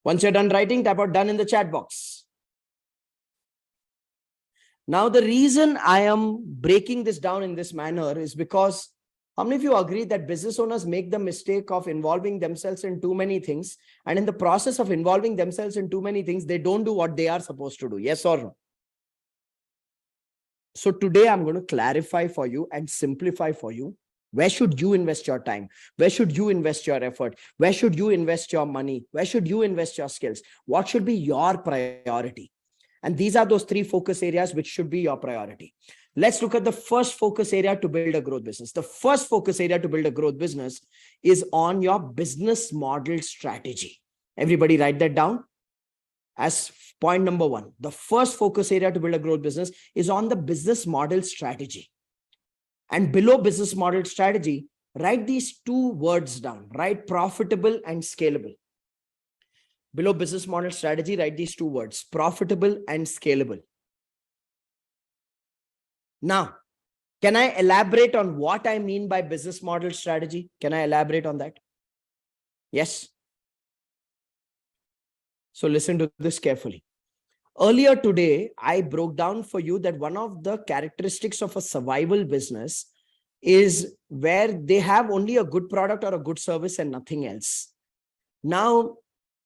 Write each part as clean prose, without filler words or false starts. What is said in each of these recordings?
Once you're done writing, type out done in the chat box. Now, the reason I am breaking this down in this manner is because how many of you agree that business owners make the mistake of involving themselves in too many things, and in the process of involving themselves in too many things, they don't do what they are supposed to do? Yes or no? So today I'm going to clarify for you and simplify for you. Where should you invest your time? Where should you invest your effort? Where should you invest your money? Where should you invest your skills? What should be your priority? And these are those three focus areas which should be your priority. Let's look at the first focus area to build a growth business. The first focus area to build a growth business is on your business model strategy. Everybody write that down as point number one. The first focus area to build a growth business is on the business model strategy. And below business model strategy, write these two words down, write profitable and scalable. Below business model strategy, write these two words, profitable and scalable. Now, can I elaborate on what I mean by business model strategy? Can I elaborate on that? Yes. So listen to this carefully. Earlier today, I broke down for you that one of the characteristics of a survival business is where they have only a good product or a good service and nothing else. Now,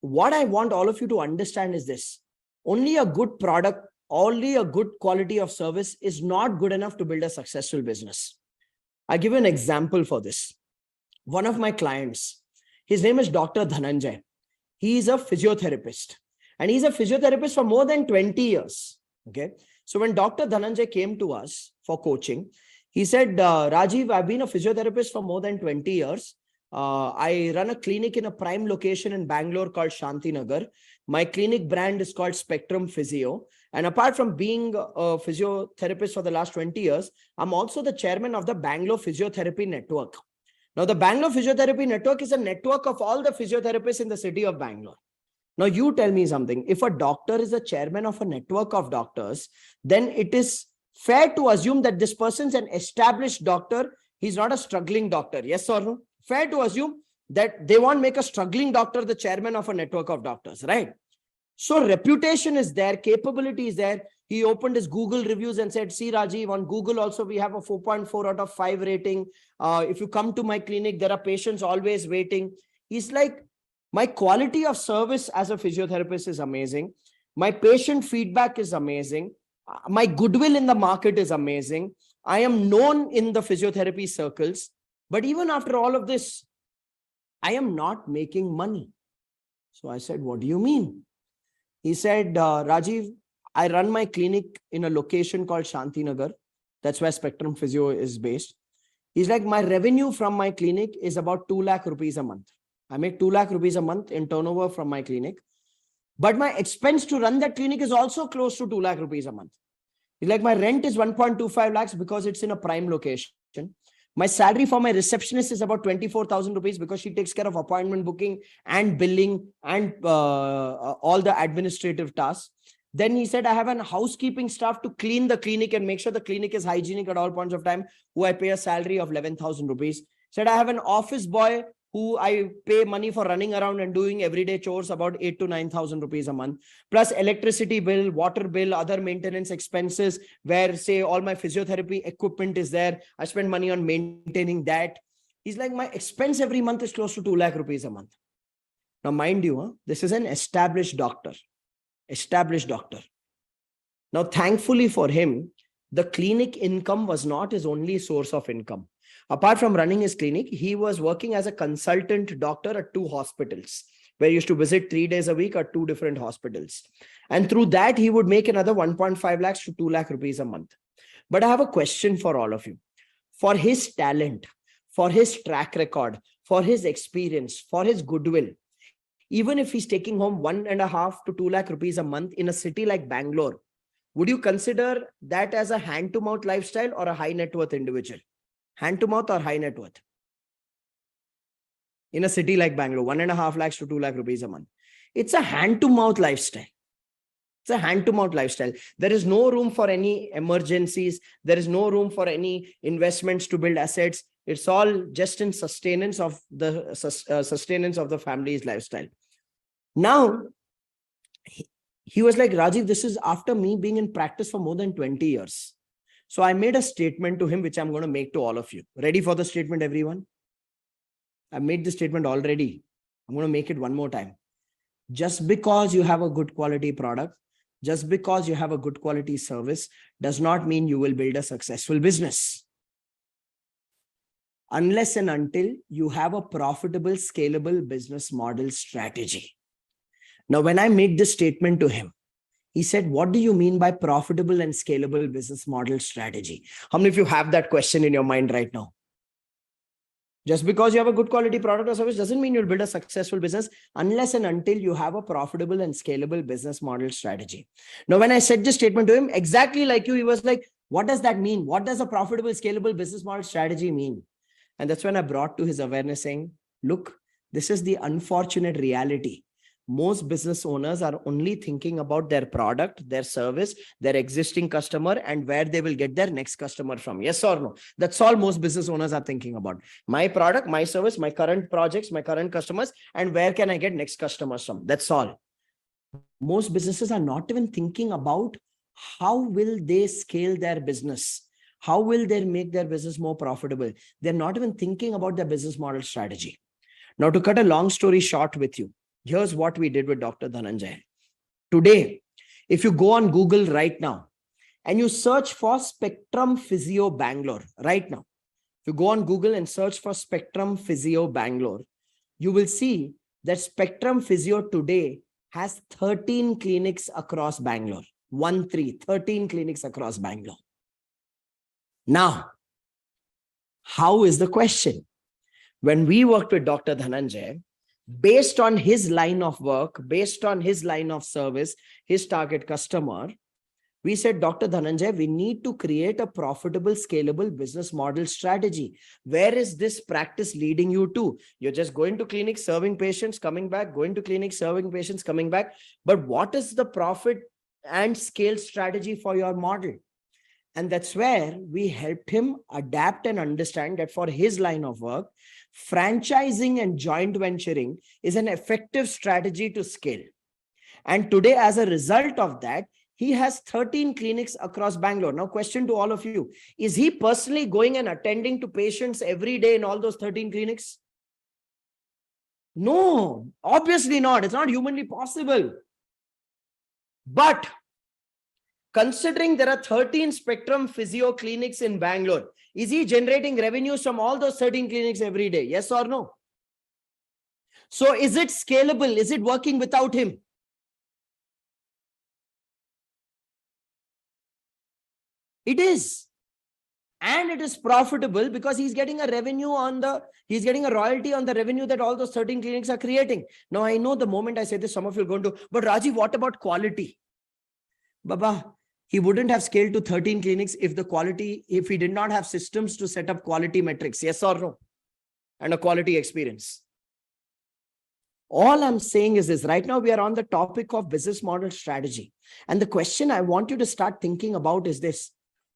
what I want all of you to understand is this: only a good product, only a good quality of service is not good enough to build a successful business. I give you an example for this. One of my clients, his name is Dr. Dhananjay. He is a physiotherapist, and he's a physiotherapist for more than 20 years. Okay. So when Dr. Dhananjay came to us for coaching, he said, Rajiv, I've been a physiotherapist for more than 20 years. I run a clinic in a prime location in Bangalore called Shantinagar. My clinic brand is called Spectrum Physio. And apart from being a physiotherapist for the last 20 years, I'm also the chairman of the Bangalore Physiotherapy Network. Now, the Bangalore Physiotherapy Network is a network of all the physiotherapists in the city of Bangalore. Now, you tell me something. If a doctor is a chairman of a network of doctors, then it is fair to assume that this person's an established doctor. He's not a struggling doctor. Yes or no? Fair to assume that they won't make a struggling doctor the chairman of a network of doctors, right? So reputation is there, capability is there. He opened his Google reviews and said, see, Rajiv, on Google also we have a 4.4 out of 5 rating. If you come to my clinic, there are patients always waiting. He's like, my quality of service as a physiotherapist is amazing. My patient feedback is amazing. My goodwill in the market is amazing. I am known in the physiotherapy circles. But even after all of this, I am not making money. So I said, what do you mean? He said, Rajiv, I run my clinic in a location called Shantinagar. That's where Spectrum Physio is based. He's like, my revenue from my clinic is about 2 lakh rupees a month. I make 2 lakh rupees a month in turnover from my clinic. But my expense to run that clinic is also close to 2 lakh rupees a month. He's like, my rent is 1.25 lakhs because it's in a prime location. My salary for my receptionist is about 24,000 rupees because she takes care of appointment booking and billing and all the administrative tasks. Then he said, I have an housekeeping staff to clean the clinic and make sure the clinic is hygienic at all points of time, who I pay a salary of 11,000 rupees. Said, I have an office boy who I pay money for running around and doing everyday chores, about 8 to 9,000 rupees a month, plus electricity bill, water bill, other maintenance expenses, where say all my physiotherapy equipment is there. I spend money on maintaining that. He's like, my expense every month is close to 2 lakh rupees a month. Now, mind you, this is an established doctor. Now, thankfully for him, the clinic income was not his only source of income. Apart from running his clinic, he was working as a consultant doctor at 2 hospitals, where he used to visit 3 days a week at 2 different hospitals. And through that, he would make another 1.5 lakhs to 2 lakh rupees a month. But I have a question for all of you. For his talent, for his track record, for his experience, for his goodwill, even if he's taking home 1.5 to 2 lakh rupees a month in a city like Bangalore, would you consider that as a hand-to-mouth lifestyle or a high net worth individual? Hand-to-mouth or high net worth? In a city like Bangalore, 1.5 lakhs to 2 lakh rupees a month. It's a hand-to-mouth lifestyle. It's a hand-to-mouth lifestyle. There is no room for any emergencies. There is no room for any investments to build assets. It's all just in sustenance of the family's lifestyle. Now, he was like, Rajiv, this is after me being in practice for more than 20 years. So I made a statement to him, which I'm going to make to all of you. Ready for the statement, everyone? I made the statement already. I'm going to make it one more time. Just because you have a good quality product, just because you have a good quality service, does not mean you will build a successful business. Unless and until you have a profitable, scalable business model strategy. Now, when I made this statement to him, he said, what do you mean by profitable and scalable business model strategy? How many of you have that question in your mind right now? Just because you have a good quality product or service doesn't mean you'll build a successful business unless and until you have a profitable and scalable business model strategy. Now, when I said this statement to him, exactly like you, he was like, what does that mean? What does a profitable, scalable business model strategy mean? And that's when I brought to his awareness saying, look, this is the unfortunate reality. Most business owners are only thinking about their product, their service, their existing customer, and where they will get their next customer from. Yes or no? That's all most business owners are thinking about. My product, my service, my current projects, my current customers, and where can I get next customers from? That's all. Most businesses are not even thinking about how will they scale their business. How will they make their business more profitable? They're not even thinking about their business model strategy. Now, to cut a long story short with you, here's what we did with Dr. Dhananjay. Today, if you go on Google right now and you search for Spectrum Physio Bangalore right now, if you go on Google and search for Spectrum Physio Bangalore, you will see that Spectrum Physio today has 13 clinics across Bangalore. 13 clinics across Bangalore. Now, how is the question? When we worked with Dr. Dhananjay, based on his line of work, based on his line of service, his target customer, we said, Dr. Dhananjay, we need to create a profitable, scalable business model strategy. Where is this practice leading you to? You're just going to clinics, serving patients, coming back, going to clinics, serving patients, coming back. But what is the profit and scale strategy for your model? And that's where we helped him adapt and understand that for his line of work, franchising and joint venturing is an effective strategy to scale. And today, as a result of that, he has 13 clinics across Bangalore. Now, question to all of you, is he personally going and attending to patients every day in all those 13 clinics? No, obviously not. It's not humanly possible. But considering there are 13 Spectrum Physio clinics in Bangalore, is he generating revenues from all those 13 clinics every day? Yes or no? So is it scalable? Is it working without him? It is. And it is profitable because he's getting a revenue he's getting a royalty on the revenue that all those 13 clinics are creating. Now, I know the moment I say this, some of you are going to, but Rajiv, what about quality? Baba, he wouldn't have scaled to 13 clinics if he did not have systems to set up quality metrics. Yes or no? And a quality experience. All I'm saying is this, right now we are on the topic of business model strategy. And the question I want you to start thinking about is this.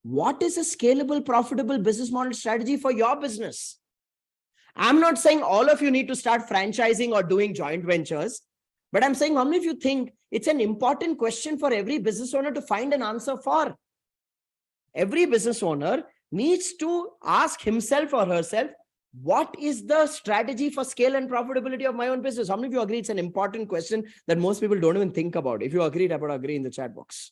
What is a scalable, profitable business model strategy for your business? I'm not saying all of you need to start franchising or doing joint ventures, but I'm saying how many of you think it's an important question for every business owner to find an answer for? Every business owner needs to ask himself or herself, what is the strategy for scale and profitability of my own business? How many of you agree it's an important question that most people don't even think about? If you agreed, I would agree in the chat box.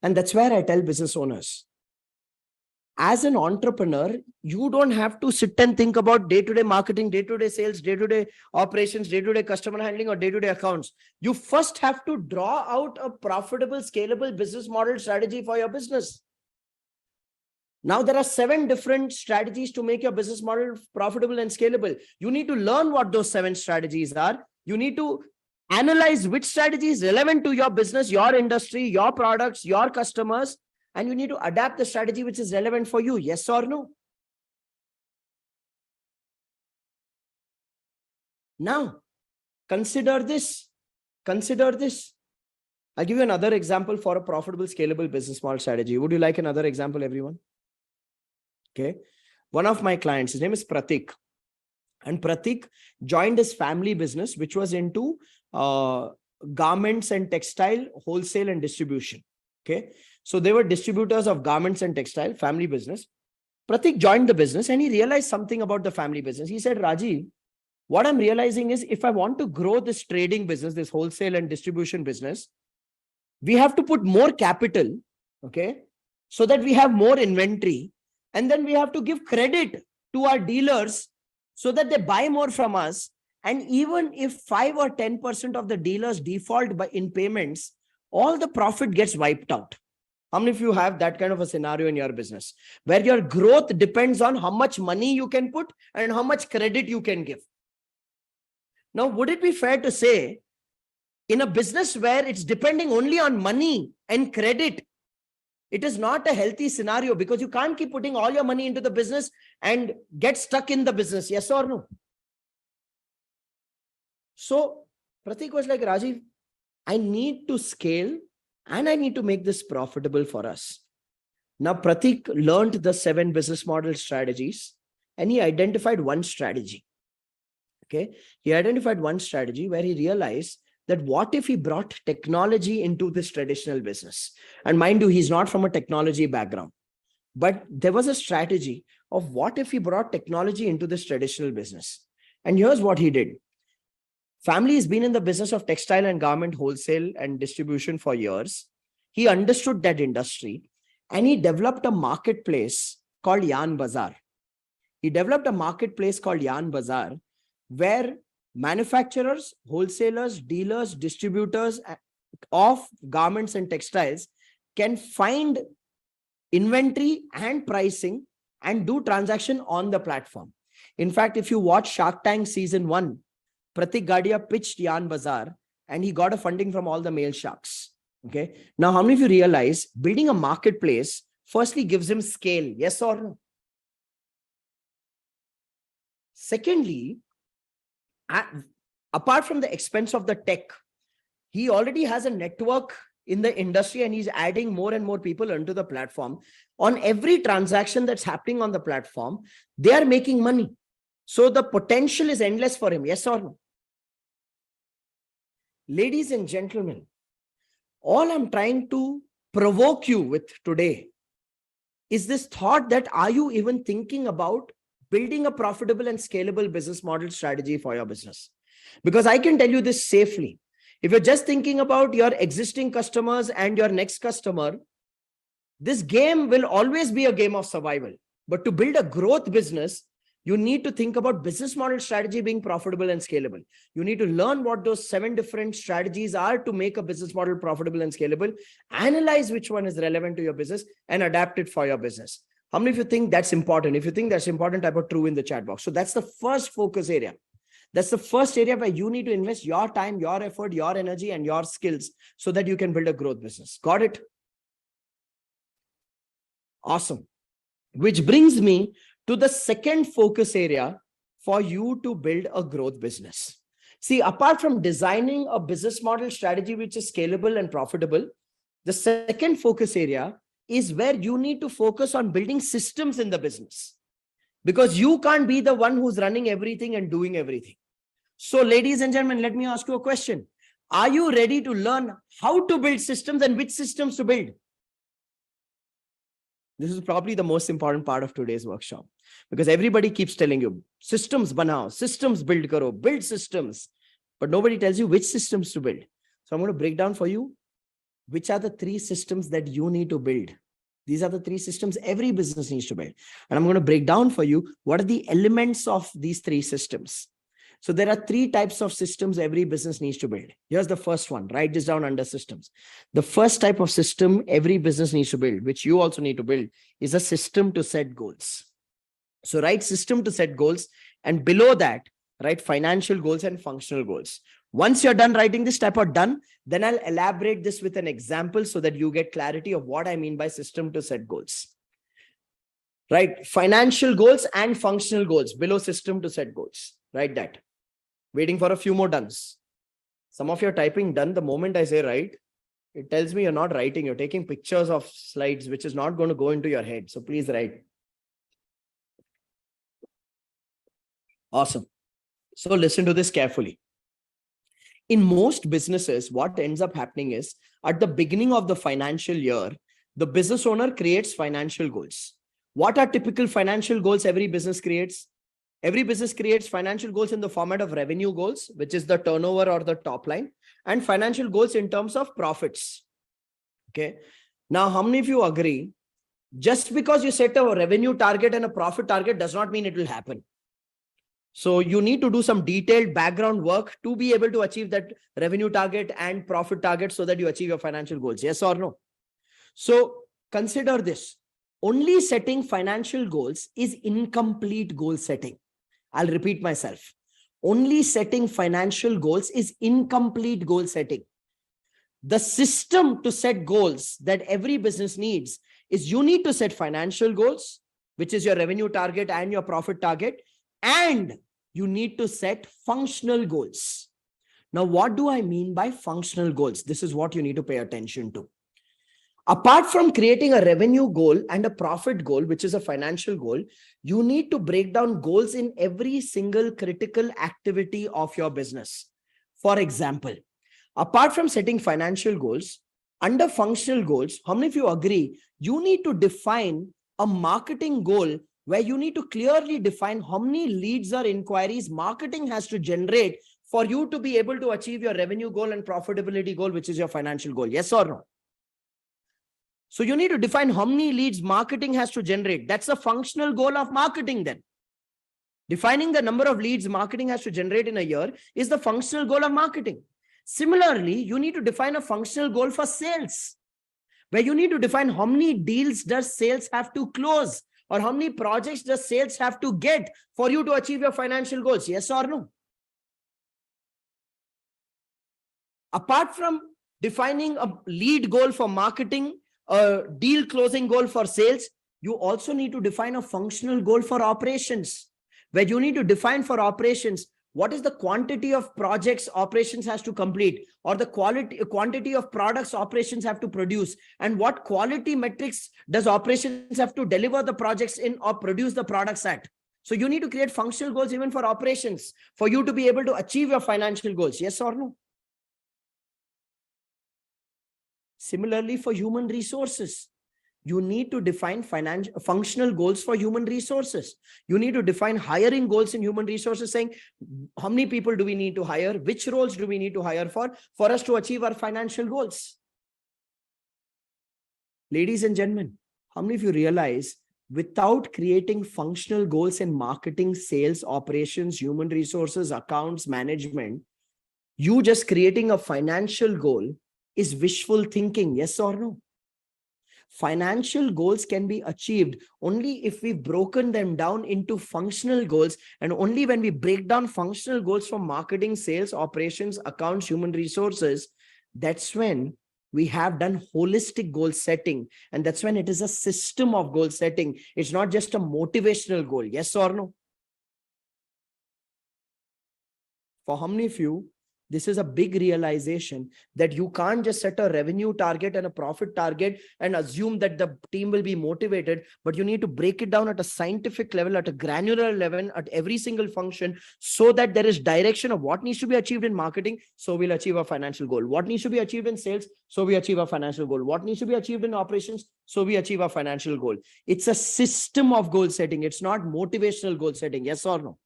And that's where I tell business owners, as an entrepreneur, you don't have to sit and think about day-to-day marketing, day-to-day sales, day-to-day operations, day-to-day customer handling, or day-to-day accounts. You first have to draw out a profitable, scalable business model strategy for your business. Now, there are 7 different strategies to make your business model profitable and scalable. You need to learn what those 7 strategies are. You need to analyze which strategy is relevant to your business, your industry, your products, your customers, and you need to adapt the strategy which is relevant for you. Yes or no? Now, consider this. Consider this. I'll give you another example for a profitable, scalable business model strategy. Would you like another example, everyone? Okay. One of my clients, his name is Pratik. And Pratik joined his family business, which was into garments and textile wholesale and distribution. Okay. So they were distributors of garments and textile, family business. Pratik joined the business and he realized something about the family business. He said, Rajiv, what I'm realizing is if I want to grow this trading business, this wholesale and distribution business, we have to put more capital, okay, so that we have more inventory. And then we have to give credit to our dealers so that they buy more from us. And even if 5 or 10% of the dealers default in payments, all the profit gets wiped out. How many of you have that kind of a scenario in your business where your growth depends on how much money you can put and how much credit you can give? Now, would it be fair to say in a business where it's depending only on money and credit, it is not a healthy scenario, because you can't keep putting all your money into the business and get stuck in the business? Yes or no? So Pratik was like, Rajiv, I need to scale and I need to make this profitable for us. Now, Pratik learned the 7 business model strategies and he identified one strategy. Okay. He identified one strategy where he realized that what if he brought technology into this traditional business? And mind you, he's not from a technology background, but there was a strategy of what if he brought technology into this traditional business. And here's what he did. Family has been in the business of textile and garment wholesale and distribution for years. He understood that industry and he developed a marketplace called Yarn Bazaar. He developed a marketplace called Yarn Bazaar where manufacturers, wholesalers, dealers, distributors of garments and textiles can find inventory and pricing and do transaction on the platform. In fact, if you watch Shark Tank season 1, Pratik Gadia pitched Yarn Bazaar and he got a funding from all the male sharks. Okay. Now, how many of you realize building a marketplace firstly gives him scale? Yes or no? Secondly, apart from the expense of the tech, he already has a network in the industry and he's adding more and more people onto the platform. On every transaction that's happening on the platform, they are making money. So the potential is endless for him. Yes or no? Ladies and gentlemen, all I'm trying to provoke you with today is this thought that are you even thinking about building a profitable and scalable business model strategy for your business? Because I can tell you this safely. If you're just thinking about your existing customers and your next customer, this game will always be a game of survival. But to build a growth business, you need to think about business model strategy being profitable and scalable. You need to learn what those 7 different strategies are to make a business model profitable and scalable. Analyze which one is relevant to your business and adapt it for your business. How many of you think that's important? If you think that's important, type out true in the chat box. So that's the first focus area. That's the first area where you need to invest your time, your effort, your energy, and your skills so that you can build a growth business. Got it? Awesome. Which brings me to the second focus area for you to build a growth business. See, apart from designing a business model strategy which is scalable and profitable, the second focus area is where you need to focus on building systems in the business, because you can't be the one who's running everything and doing everything. So, ladies and gentlemen, let me ask you a question. Are you ready to learn how to build systems and which systems to build? This is probably the most important part of today's workshop, because everybody keeps telling you systems banao, systems build karo, build systems, but nobody tells you which systems to build. So I'm going to break down for you which are the 3 systems that you need to build. These are the 3 systems every business needs to build. And I'm going to break down for you what are the elements of these 3 systems. So there are 3 types of systems every business needs to build. Here's the first one. Write this down under systems. The first type of system every business needs to build, which you also need to build, is a system to set goals. So write system to set goals, and below that, write financial goals and functional goals. Once you're done writing this, type out done. Then I'll elaborate this with an example so that you get clarity of what I mean by system to set goals. Right? Financial goals and functional goals below system to set goals. Write that. Waiting for a few more dones. Some of you are typing done the moment I say right. It tells me you're not writing. You're taking pictures of slides, which is not going to go into your head. So please write. Awesome. So listen to this carefully. In most businesses, what ends up happening is at the beginning of the financial year, the business owner creates financial goals. What are typical financial goals every business creates? Every business creates financial goals in the format of revenue goals, which is the turnover or the top line, and financial goals in terms of profits. Okay. Now, how many of you agree? Just because you set a revenue target and a profit target does not mean it will happen. So you need to do some detailed background work to be able to achieve that revenue target and profit target so that you achieve your financial goals. Yes or no? So consider this. Only setting financial goals is incomplete goal setting. I'll repeat myself. Only setting financial goals is incomplete goal setting. The system to set goals that every business needs is you need to set financial goals, which is your revenue target and your profit target, and you need to set functional goals. Now, what do I mean by functional goals? This is what you need to pay attention to. Apart from creating a revenue goal and a profit goal, which is a financial goal, you need to break down goals in every single critical activity of your business. For example, apart from setting financial goals, under functional goals, how many of you agree you need to define a marketing goal where you need to clearly define how many leads or inquiries marketing has to generate for you to be able to achieve your revenue goal and profitability goal, which is your financial goal? Yes or no? So you need to define how many leads marketing has to generate. That's a functional goal of marketing then. Defining the number of leads marketing has to generate in a year is the functional goal of marketing. Similarly, you need to define a functional goal for sales, where you need to define how many deals does sales have to close, or how many projects does sales have to get for you to achieve your financial goals. Yes or no? Apart from defining a lead goal for marketing, a deal closing goal for sales, you also need to define a functional goal for operations, where you need to define for operations what is the quantity of projects operations has to complete, or the quantity of products operations have to produce, and what quality metrics does operations have to deliver the projects in or produce the products at. So you need to create functional goals even for operations for you to be able to achieve your financial goals. Yes or no? Similarly, for human resources, you need to define functional goals for human resources. You need to define hiring goals in human resources, saying how many people do we need to hire, which roles do we need to hire for us to achieve our financial goals. Ladies and gentlemen, how many of you realize without creating functional goals in marketing, sales, operations, human resources, accounts, management, you just creating a financial goal is wishful thinking? Yes or no? Financial goals can be achieved only if we've broken them down into functional goals, and only when we break down functional goals for marketing, sales, operations, accounts, human resources, that's when we have done holistic goal setting, and that's when it is a system of goal setting. It's not just a motivational goal. Yes or no? For how many of you, this is a big realization that you can't just set a revenue target and a profit target and assume that the team will be motivated, but you need to break it down at a scientific level, at a granular level, at every single function, so that there is direction of what needs to be achieved in marketing, so we'll achieve a financial goal. What needs to be achieved in sales, so we achieve a financial goal. What needs to be achieved in operations, so we achieve a financial goal. It's a system of goal setting. It's not motivational goal setting. Yes or no?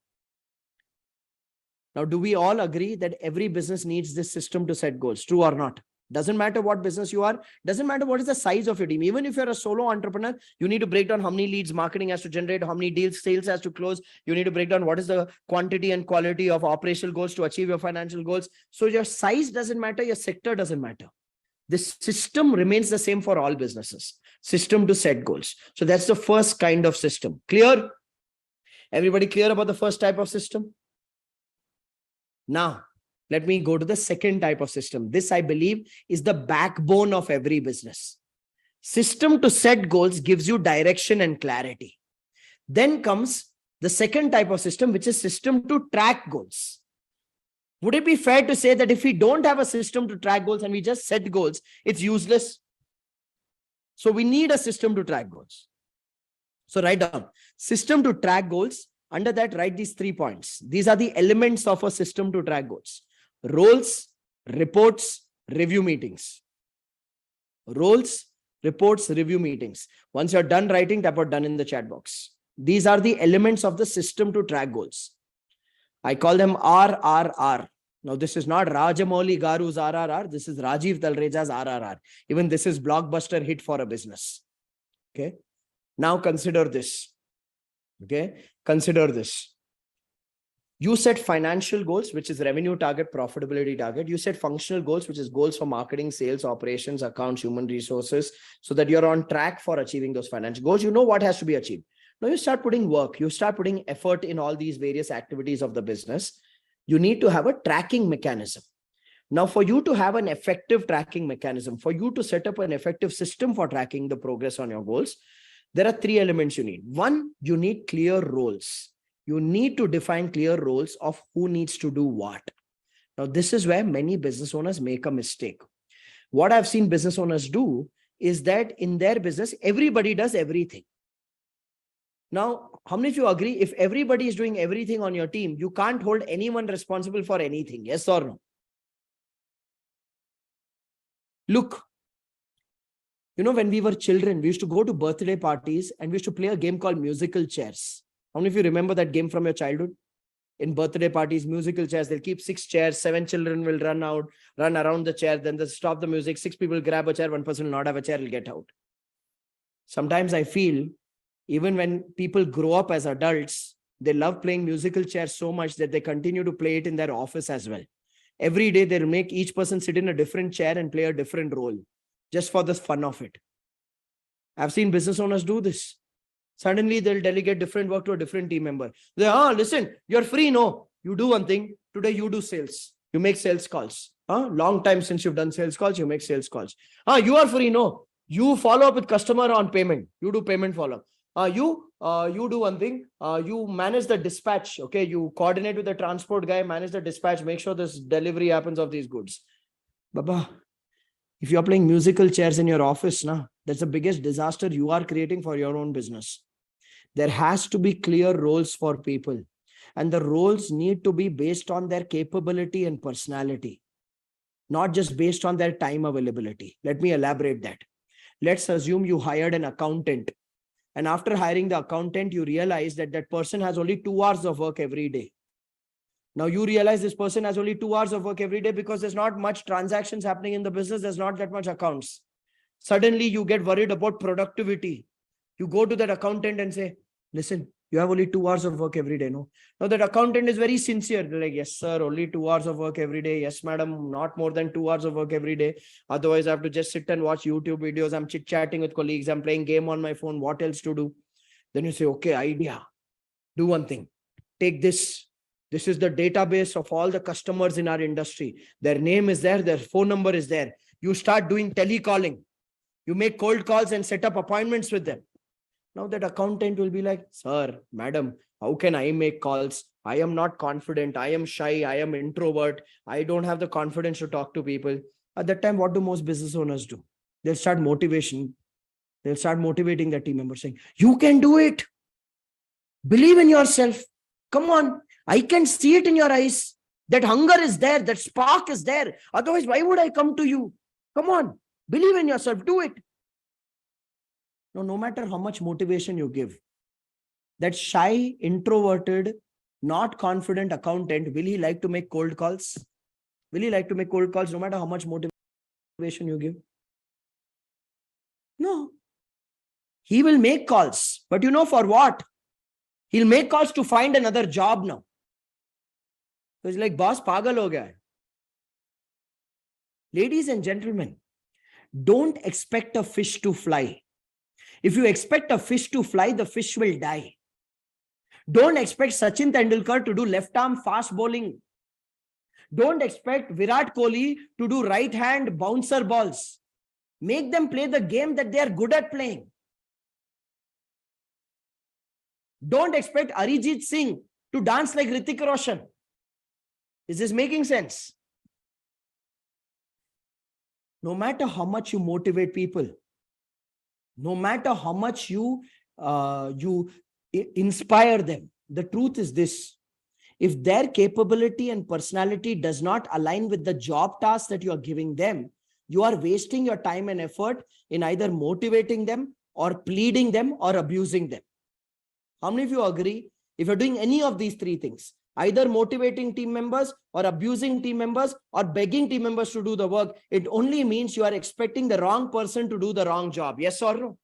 Now, do we all agree that every business needs this system to set goals? True or not? Doesn't matter what business you are. Doesn't matter what is the size of your team. Even if you're a solo entrepreneur, you need to break down how many leads marketing has to generate, how many deals sales has to close. You need to break down what is the quantity and quality of operational goals to achieve your financial goals. So your size doesn't matter. Your sector doesn't matter. This system remains the same for all businesses. System to set goals. So that's the first kind of system. Clear? Everybody clear about the first type of system? Now, let me go to the second type of system. This, I believe, is the backbone of every business. System to set goals gives you direction and clarity. Then comes the second type of system, which is system to track goals. Would it be fair to say that if we don't have a system to track goals and we just set goals, it's useless? So we need a system to track goals. So write down system to track goals Under that, write these 3 points. These are the elements of a system to track goals. Roles, reports, review meetings. Roles, reports, review meetings. Once you're done writing, tap out done in the chat box. These are the elements of the system to track goals. I call them RRR. Now, this is not Rajamouli Garu's RRR. This is Rajiv Talreja's RRR. Even this is blockbuster hit for a business. Okay. Now consider this. Okay. Consider this. You set financial goals, which is revenue target, profitability target. You set functional goals, which is goals for marketing, sales, operations, accounts, human resources, so that you're on track for achieving those financial goals. You know what has to be achieved. Now you start putting work, you start putting effort in all these various activities of the business. You need to have a tracking mechanism. Now, for you to have an effective tracking mechanism, for you to set up an effective system for tracking the progress on your goals, there are 3 elements you need. One, you need clear roles. You need to define clear roles of who needs to do what. Now, this is where many business owners make a mistake. What I've seen business owners do is that in their business, everybody does everything. Now, how many of you agree if everybody is doing everything on your team, you can't hold anyone responsible for anything? Yes or no? Look, when we were children, we used to go to birthday parties and we used to play a game called musical chairs. How many of you remember that game from your childhood? In birthday parties, musical chairs, they'll keep 6 chairs, 7 children will run around the chair, then they'll stop the music, 6 people grab a chair, 1 person will not have a chair, will get out. Sometimes I feel, even when people grow up as adults, they love playing musical chairs so much that they continue to play it in their office as well. Every day, they'll make each person sit in a different chair and play a different role, just for the fun of it. I've seen business owners do this. Suddenly, they'll delegate different work to a different team member. Listen, you're free. No, you do one thing. Today, you do sales. You make sales calls. Long time since you've done sales calls, you make sales calls. You are free. No, you follow up with customer on payment. You do payment follow-up. You do one thing. You manage the dispatch. Okay, you coordinate with the transport guy, manage the dispatch, make sure this delivery happens of these goods. Baba, if you're playing musical chairs in your office, that's the biggest disaster you are creating for your own business. There has to be clear roles for people, and the roles need to be based on their capability and personality, not just based on their time availability. Let me elaborate that. Let's assume you hired an accountant, and after hiring the accountant, you realize that that person has only 2 hours of work every day. Now you realize this person has only 2 hours of work every day because there's not much transactions happening in the business. There's not that much accounts. Suddenly you get worried about productivity. You go to that accountant and say, listen, you have only 2 hours of work every day. No. Now that accountant is very sincere. They're like, yes, sir, only 2 hours of work every day. Yes, madam, not more than 2 hours of work every day. Otherwise, I have to just sit and watch YouTube videos. I'm chit-chatting with colleagues. I'm playing game on my phone. What else to do? Then you say, okay, idea. Do one thing. Take this. This is the database of all the customers in our industry. Their name is there. Their phone number is there. You start doing telecalling. You make cold calls and set up appointments with them. Now that accountant will be like, sir, madam, how can I make calls? I am not confident. I am shy. I am introvert. I don't have the confidence to talk to people. At that time, what do most business owners do? They'll start motivation. They'll start motivating their team members saying, you can do it. Believe in yourself. Come on. I can see it in your eyes. That hunger is there. That spark is there. Otherwise, why would I come to you? Come on. Believe in yourself. Do it. No matter how much motivation you give, that shy, introverted, not confident accountant, will he like to make cold calls? Will he like to make cold calls no matter how much motivation you give? No. He will make calls. But you know for what? He'll make calls to find another job now. So it's like, boss, pagal ho gaya. Ladies and gentlemen, don't expect a fish to fly. If you expect a fish to fly, the fish will die. Don't expect Sachin Tendulkar to do left arm fast bowling. Don't expect Virat Kohli to do right hand bouncer balls. Make them play the game that they are good at playing. Don't expect Arijit Singh to dance like Hrithik Roshan. Is this making sense? No matter how much you motivate people, no matter how much you inspire them, the truth is this: if their capability and personality does not align with the job task that you are giving them, you are wasting your time and effort in either motivating them or pleading them or abusing them. How many of you agree? If you're doing any of these three things, either motivating team members or abusing team members or begging team members to do the work, it only means you are expecting the wrong person to do the wrong job. Yes or no?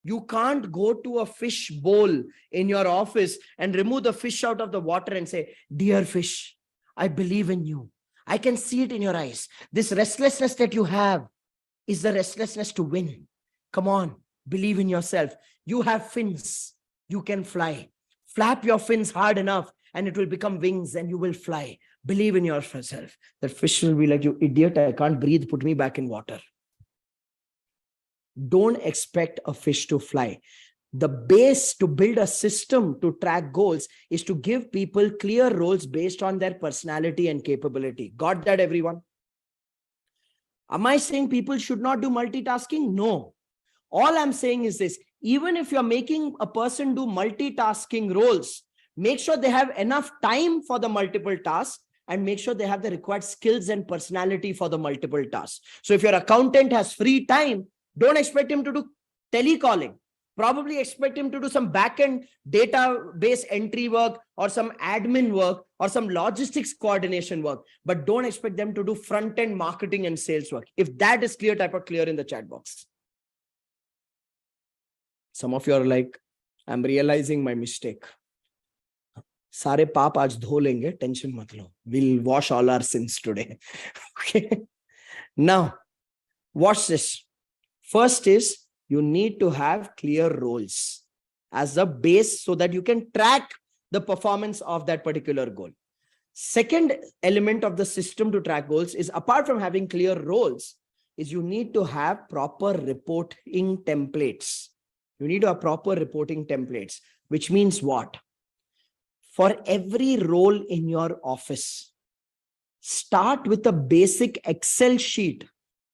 You can't go to a fish bowl in your office and remove the fish out of the water and say, "Dear fish, I believe in you. I can see it in your eyes. This restlessness that you have is the restlessness to win. Come on, believe in yourself. You have fins. You can fly. Flap your fins hard enough and it will become wings and you will fly. Believe in yourself." The fish will be like, "You idiot, I can't breathe. Put me back in water." Don't expect a fish to fly. The base to build a system to track goals is to give people clear roles based on their personality and capability. Got that, everyone? Am I saying people should not do multitasking? No. All I'm saying is this: even if you're making a person do multitasking roles, make sure they have enough time for the multiple tasks and make sure they have the required skills and personality for the multiple tasks. So if your accountant has free time, don't expect him to do telecalling. Probably expect him to do some back-end database entry work or some admin work or some logistics coordination work. But don't expect them to do front-end marketing and sales work. If that is clear, type of clear in the chat box. Some of you are like, "I'm realizing my mistake. Sare paap aaj dho lenge, tension mat lo. We'll wash all our sins today." Okay. Now, watch this. First is you need to have clear roles as a base so that you can track the performance of that particular goal. Second element of the system to track goals is, apart from having clear roles, is you need to have proper reporting templates. You need to have proper reporting templates, which means what? For every role in your office, start with a basic Excel sheet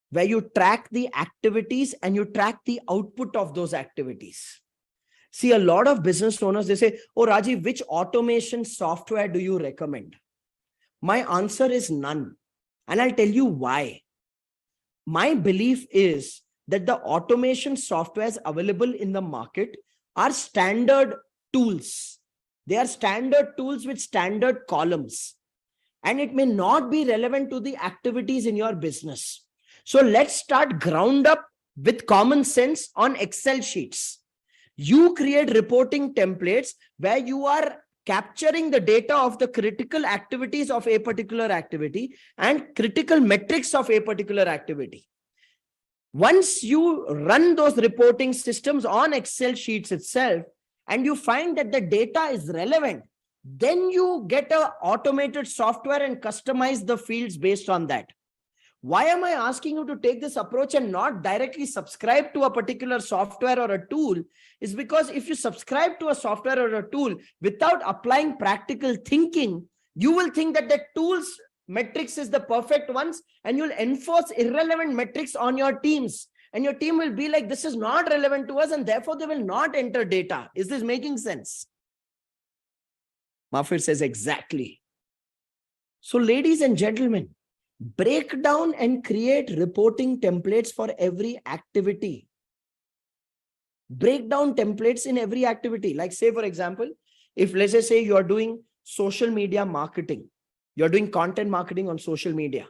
where you track the activities and you track the output of those activities. See, a lot of business owners, they say, "Oh, Rajiv, which automation software do you recommend?" My answer is none. And I'll tell you why. My belief is that the automation softwares available in the market are standard tools. They are standard tools with standard columns. And it may not be relevant to the activities in your business. So let's start ground up with common sense on Excel sheets. You create reporting templates where you are capturing the data of the critical activities of a particular activity and critical metrics of a particular activity. Once you run those reporting systems on Excel sheets itself and you find that the data is relevant, then you get an automated software and customize the fields based on that. Why am I asking you to take this approach and not directly subscribe to a particular software or a tool? Is because if you subscribe to a software or a tool without applying practical thinking, you will think that the tool's metrics is the perfect ones and you'll enforce irrelevant metrics on your teams. And your team will be like, "This is not relevant to us," and therefore they will not enter data. Is this making sense? Mafir says exactly. So ladies and gentlemen, break down and create reporting templates for every activity. Break down templates in every activity. Like, say, for example, if let's just say you are doing social media marketing, you're doing content marketing on social media.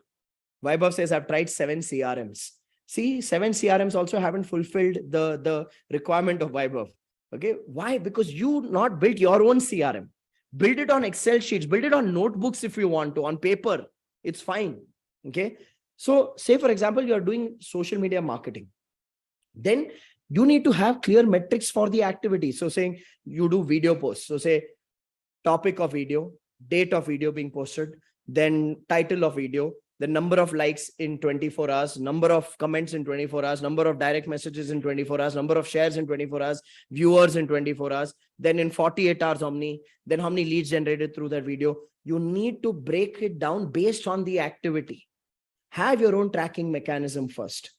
Vaibhav says, "I've tried 7 CRMs. See, 7 CRMs also haven't fulfilled the requirement of Vaibhav. Okay. Why? Because you not built your own CRM. Build it on Excel sheets, build it on notebooks if you want to, on paper. It's fine. Okay. So say, for example, you're doing social media marketing. Then you need to have clear metrics for the activity. So saying you do video posts. So say topic of video, date of video being posted, then title of video, the number of likes in 24 hours, number of comments in 24 hours, number of direct messages in 24 hours, number of shares in 24 hours, viewers in 24 hours, then in 48 hours, how many leads generated through that video. You need to break it down based on the activity. Have your own tracking mechanism first.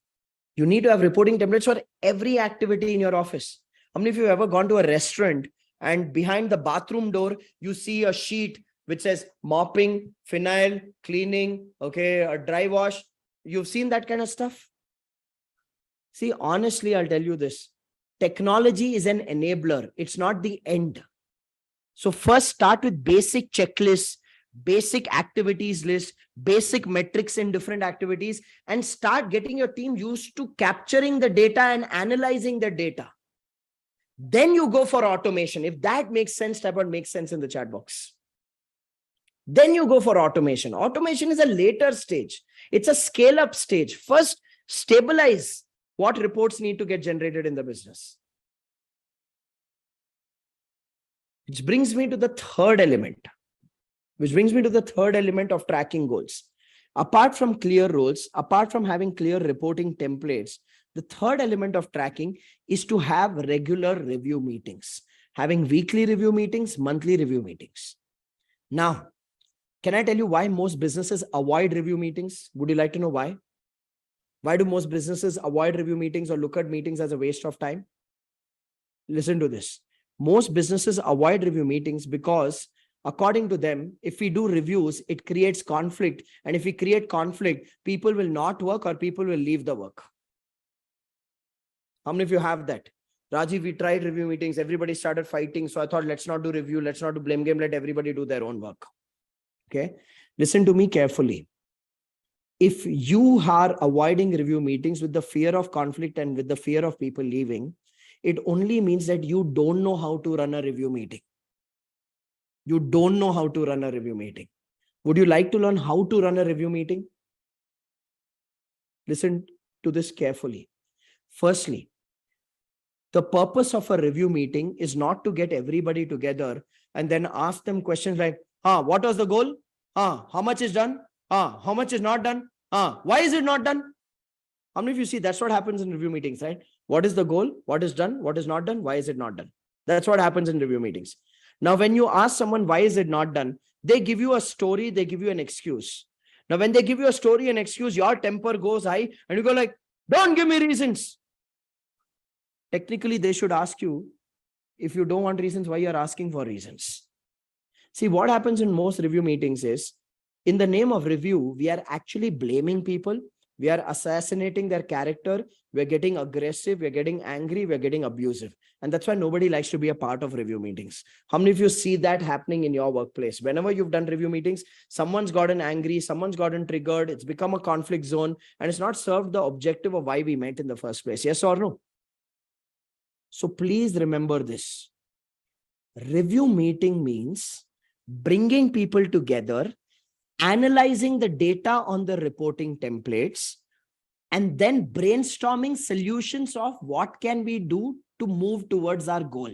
You need to have reporting templates for every activity in your office. How many of you have ever gone to a restaurant and behind the bathroom door, you see a sheet which says mopping, phenyl, cleaning, okay, a dry wash? You've seen that kind of stuff? See, honestly, I'll tell you this. Technology is an enabler. It's not the end. So first start with basic checklists, basic activities list, basic metrics in different activities, and start getting your team used to capturing the data and analyzing the data. Then you go for automation. If that makes sense, type out makes sense in the chat box. Then you go for automation. Automation is a later stage. It's a scale-up stage. First, stabilize what reports need to get generated in the business. Which brings me to the third element. Of tracking goals. Apart from clear roles, apart from having clear reporting templates, the third element of tracking is to have regular review meetings. Having weekly review meetings, monthly review meetings. Now, can I tell you why most businesses avoid review meetings? Would you like to know why? Why do most businesses avoid review meetings or look at meetings as a waste of time? Listen to this. Most businesses avoid review meetings because, according to them, if we do reviews, it creates conflict. And if we create conflict, people will not work or people will leave the work. How many of you have that? Rajiv, we tried review meetings. Everybody started fighting. So I thought, let's not do review. Let's not do blame game. Let everybody do their own work. Okay. Listen to me carefully. If you are avoiding review meetings with the fear of conflict and with the fear of people leaving, it only means that you don't know how to run a review meeting. You don't know how to run a review meeting. Would you like to learn how to run a review meeting? Listen to this carefully. Firstly, the purpose of a review meeting is not to get everybody together and then ask them questions like, what was the goal? How much is done? How much is not done? Why is it not done? How many of you see that's what happens in review meetings, right? What is the goal? What is done? What is not done? Why is it not done? That's what happens in review meetings. Now, when you ask someone, why is it not done? They give you a story. They give you an excuse. Now, when they give you a story and excuse, your temper goes high and you go like, don't give me reasons. Technically, they should ask you, if you don't want reasons, why you're asking for reasons. See, what happens in most review meetings is, in the name of review, we are actually blaming people. We are assassinating their character. We're getting aggressive. We're getting angry. We're getting abusive. And that's why nobody likes to be a part of review meetings. How many of you see that happening in your workplace? Whenever you've done review meetings, someone's gotten angry, someone's gotten triggered. It's become a conflict zone and it's not served the objective of why we met in the first place. Yes or no? So please remember this. Review meeting means bringing people together, analyzing the data on the reporting templates, and then brainstorming solutions of what can we do to move towards our goal.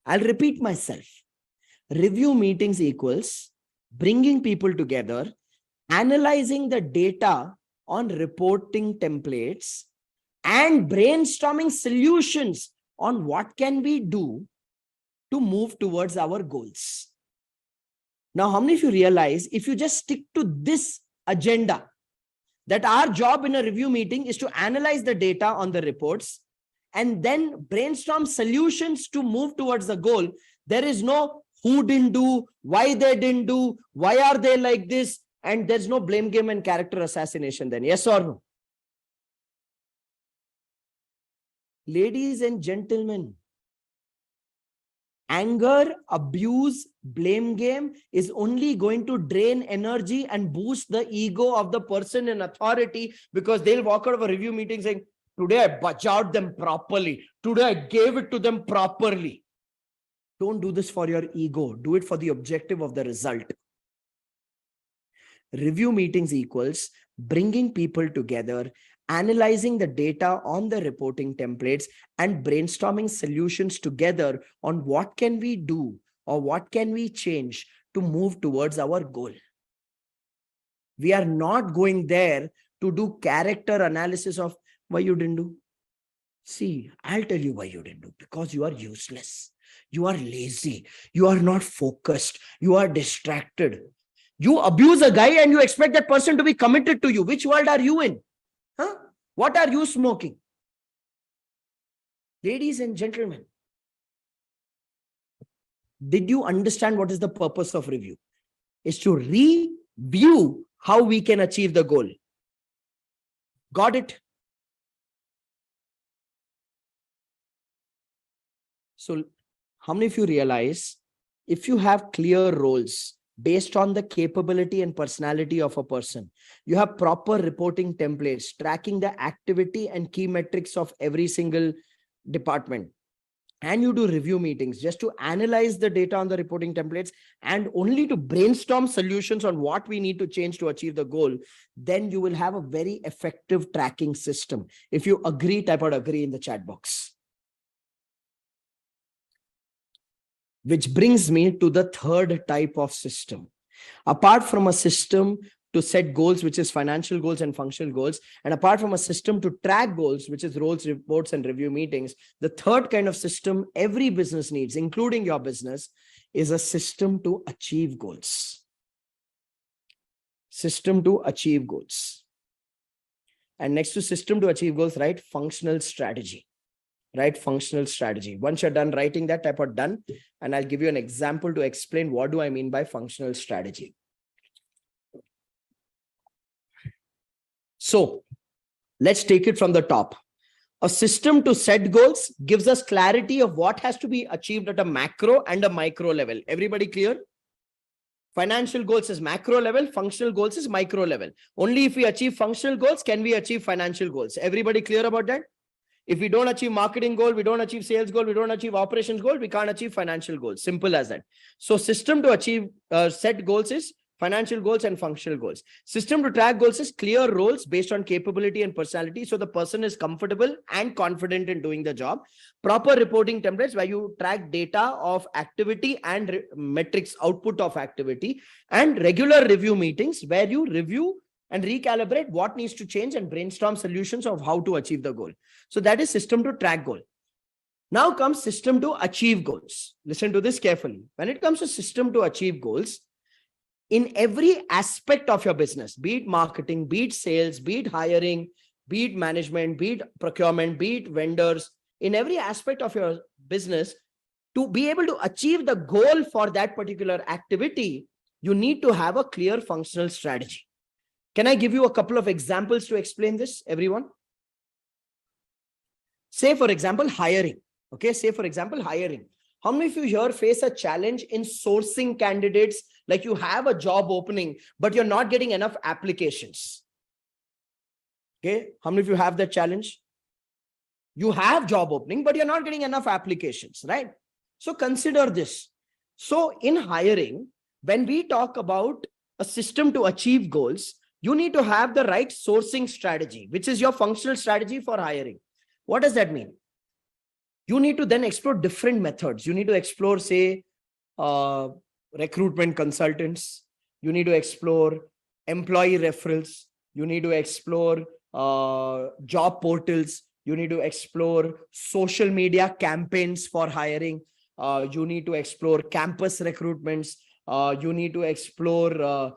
I'll repeat myself. Review meetings equals bringing people together, analyzing the data on reporting templates, and brainstorming solutions on what can we do to move towards our goals. Now, how many of you realize if you just stick to this agenda, that our job in a review meeting is to analyze the data on the reports and then brainstorm solutions to move towards the goal, there is no who didn't do, why they didn't do, why are they like this, and there's no blame game and character assassination then. Yes or no? Ladies and gentlemen, anger, abuse, blame game is only going to drain energy and boost the ego of the person in authority, because they'll walk out of a review meeting saying, today I bajaued them properly. Today I gave it to them properly. Don't do this for your ego. Do it for the objective of the result. Review meetings equals bringing people together, analyzing the data on the reporting templates, and brainstorming solutions together on what can we do or what can we change to move towards our goal. We are not going there to do character analysis of why you didn't do. See, I'll tell you why you didn't do. Because you are useless. You are lazy. You are not focused. You are distracted. You abuse a guy and you expect that person to be committed to you. Which world are you in? What are you smoking? Ladies and gentlemen, did you understand what is the purpose of review? Is to review how we can achieve the goal. Got it? So how many of you realize if you have clear roles based on the capability and personality of a person, you have proper reporting templates, tracking the activity and key metrics of every single department, and you do review meetings just to analyze the data on the reporting templates and only to brainstorm solutions on what we need to change to achieve the goal, then you will have a very effective tracking system. If you agree, type out agree in the chat box. Which brings me to the third type of system. Apart from a system to set goals, which is financial goals and functional goals, and apart from a system to track goals, which is roles, reports, and review meetings, the third kind of system every business needs, including your business, is a system to achieve goals. System to achieve goals. And next to system to achieve goals, right? Functional strategy. Right? Functional strategy. Once you're done writing that, type out done, and I'll give you an example to explain what do I mean by functional strategy. So let's take it from the top. A system to set goals gives us clarity of what has to be achieved at a macro and a micro level. Everybody clear? Financial goals is macro level, functional goals is micro level. Only if we achieve functional goals can we achieve financial goals. Everybody clear about that? If we don't achieve marketing goal, we don't achieve sales goal, we don't achieve operations goal, we can't achieve financial goals. Simple as that. So system to achieve set goals is financial goals and functional goals. System to track goals is clear roles based on capability and personality. So the person is comfortable and confident in doing the job. Proper reporting templates where you track data of activity and metrics output of activity, and regular review meetings where you review and recalibrate what needs to change and brainstorm solutions of how to achieve the goal. So that is system to track goal. Now comes system to achieve goals. Listen to this carefully. When it comes to system to achieve goals, in every aspect of your business, be it marketing, be it sales, be it hiring, be it management, be it procurement, be it vendors, in every aspect of your business, to be able to achieve the goal for that particular activity, you need to have a clear functional strategy. Can I give you a couple of examples to explain this, everyone? Say, for example, hiring. Okay, say, for example, hiring. How many of you here face a challenge in sourcing candidates? Like you have a job opening, but you're not getting enough applications. Okay, how many of you have that challenge? You have job opening, but you're not getting enough applications, right? So consider this. So in hiring, when we talk about a system to achieve goals, you need to have the right sourcing strategy, which is your functional strategy for hiring. What does that mean? You need to then explore different methods. You need to explore, say, recruitment consultants. You need to explore employee referrals. You need to explore job portals. You need to explore social media campaigns for hiring. You need to explore campus recruitments. You need to explore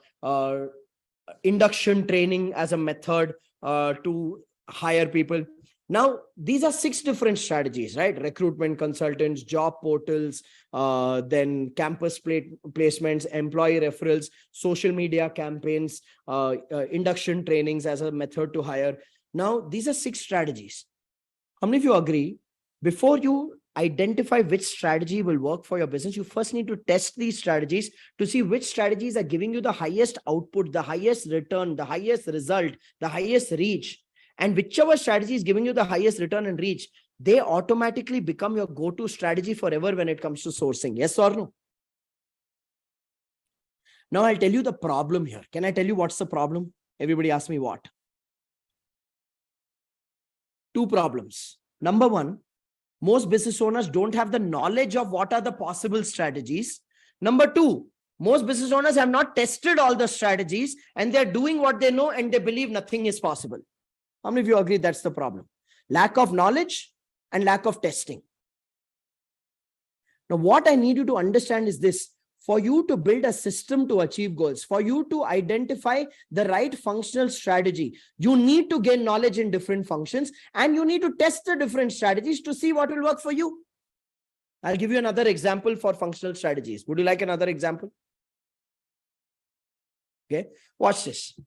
induction training as a method to hire people. Now, these are 6 different strategies, right? Recruitment consultants, job portals, then campus placements, employee referrals, social media campaigns, induction trainings as a method to hire. Now, these are 6 strategies. How many of you agree? Before you identify which strategy will work for your business, you first need to test these strategies to see which strategies are giving you the highest output, the highest return, the highest result, the highest reach. And whichever strategy is giving you the highest return and reach, they automatically become your go-to strategy forever when it comes to sourcing. Yes or no? Now I'll tell you the problem here. Can I tell you what's the problem? Everybody ask me what? 2 problems. Number 1, most business owners don't have the knowledge of what are the possible strategies. Number 2, most business owners have not tested all the strategies and they're doing what they know and they believe nothing is possible. How many of you agree that's the problem? Lack of knowledge and lack of testing. Now, what I need you to understand is this. for you to build a system to achieve goals, for you to identify the right functional strategy, you need to gain knowledge in different functions and you need to test the different strategies to see what will work for you. I'll give you another example for functional strategies. Would you like another example? Okay, watch this.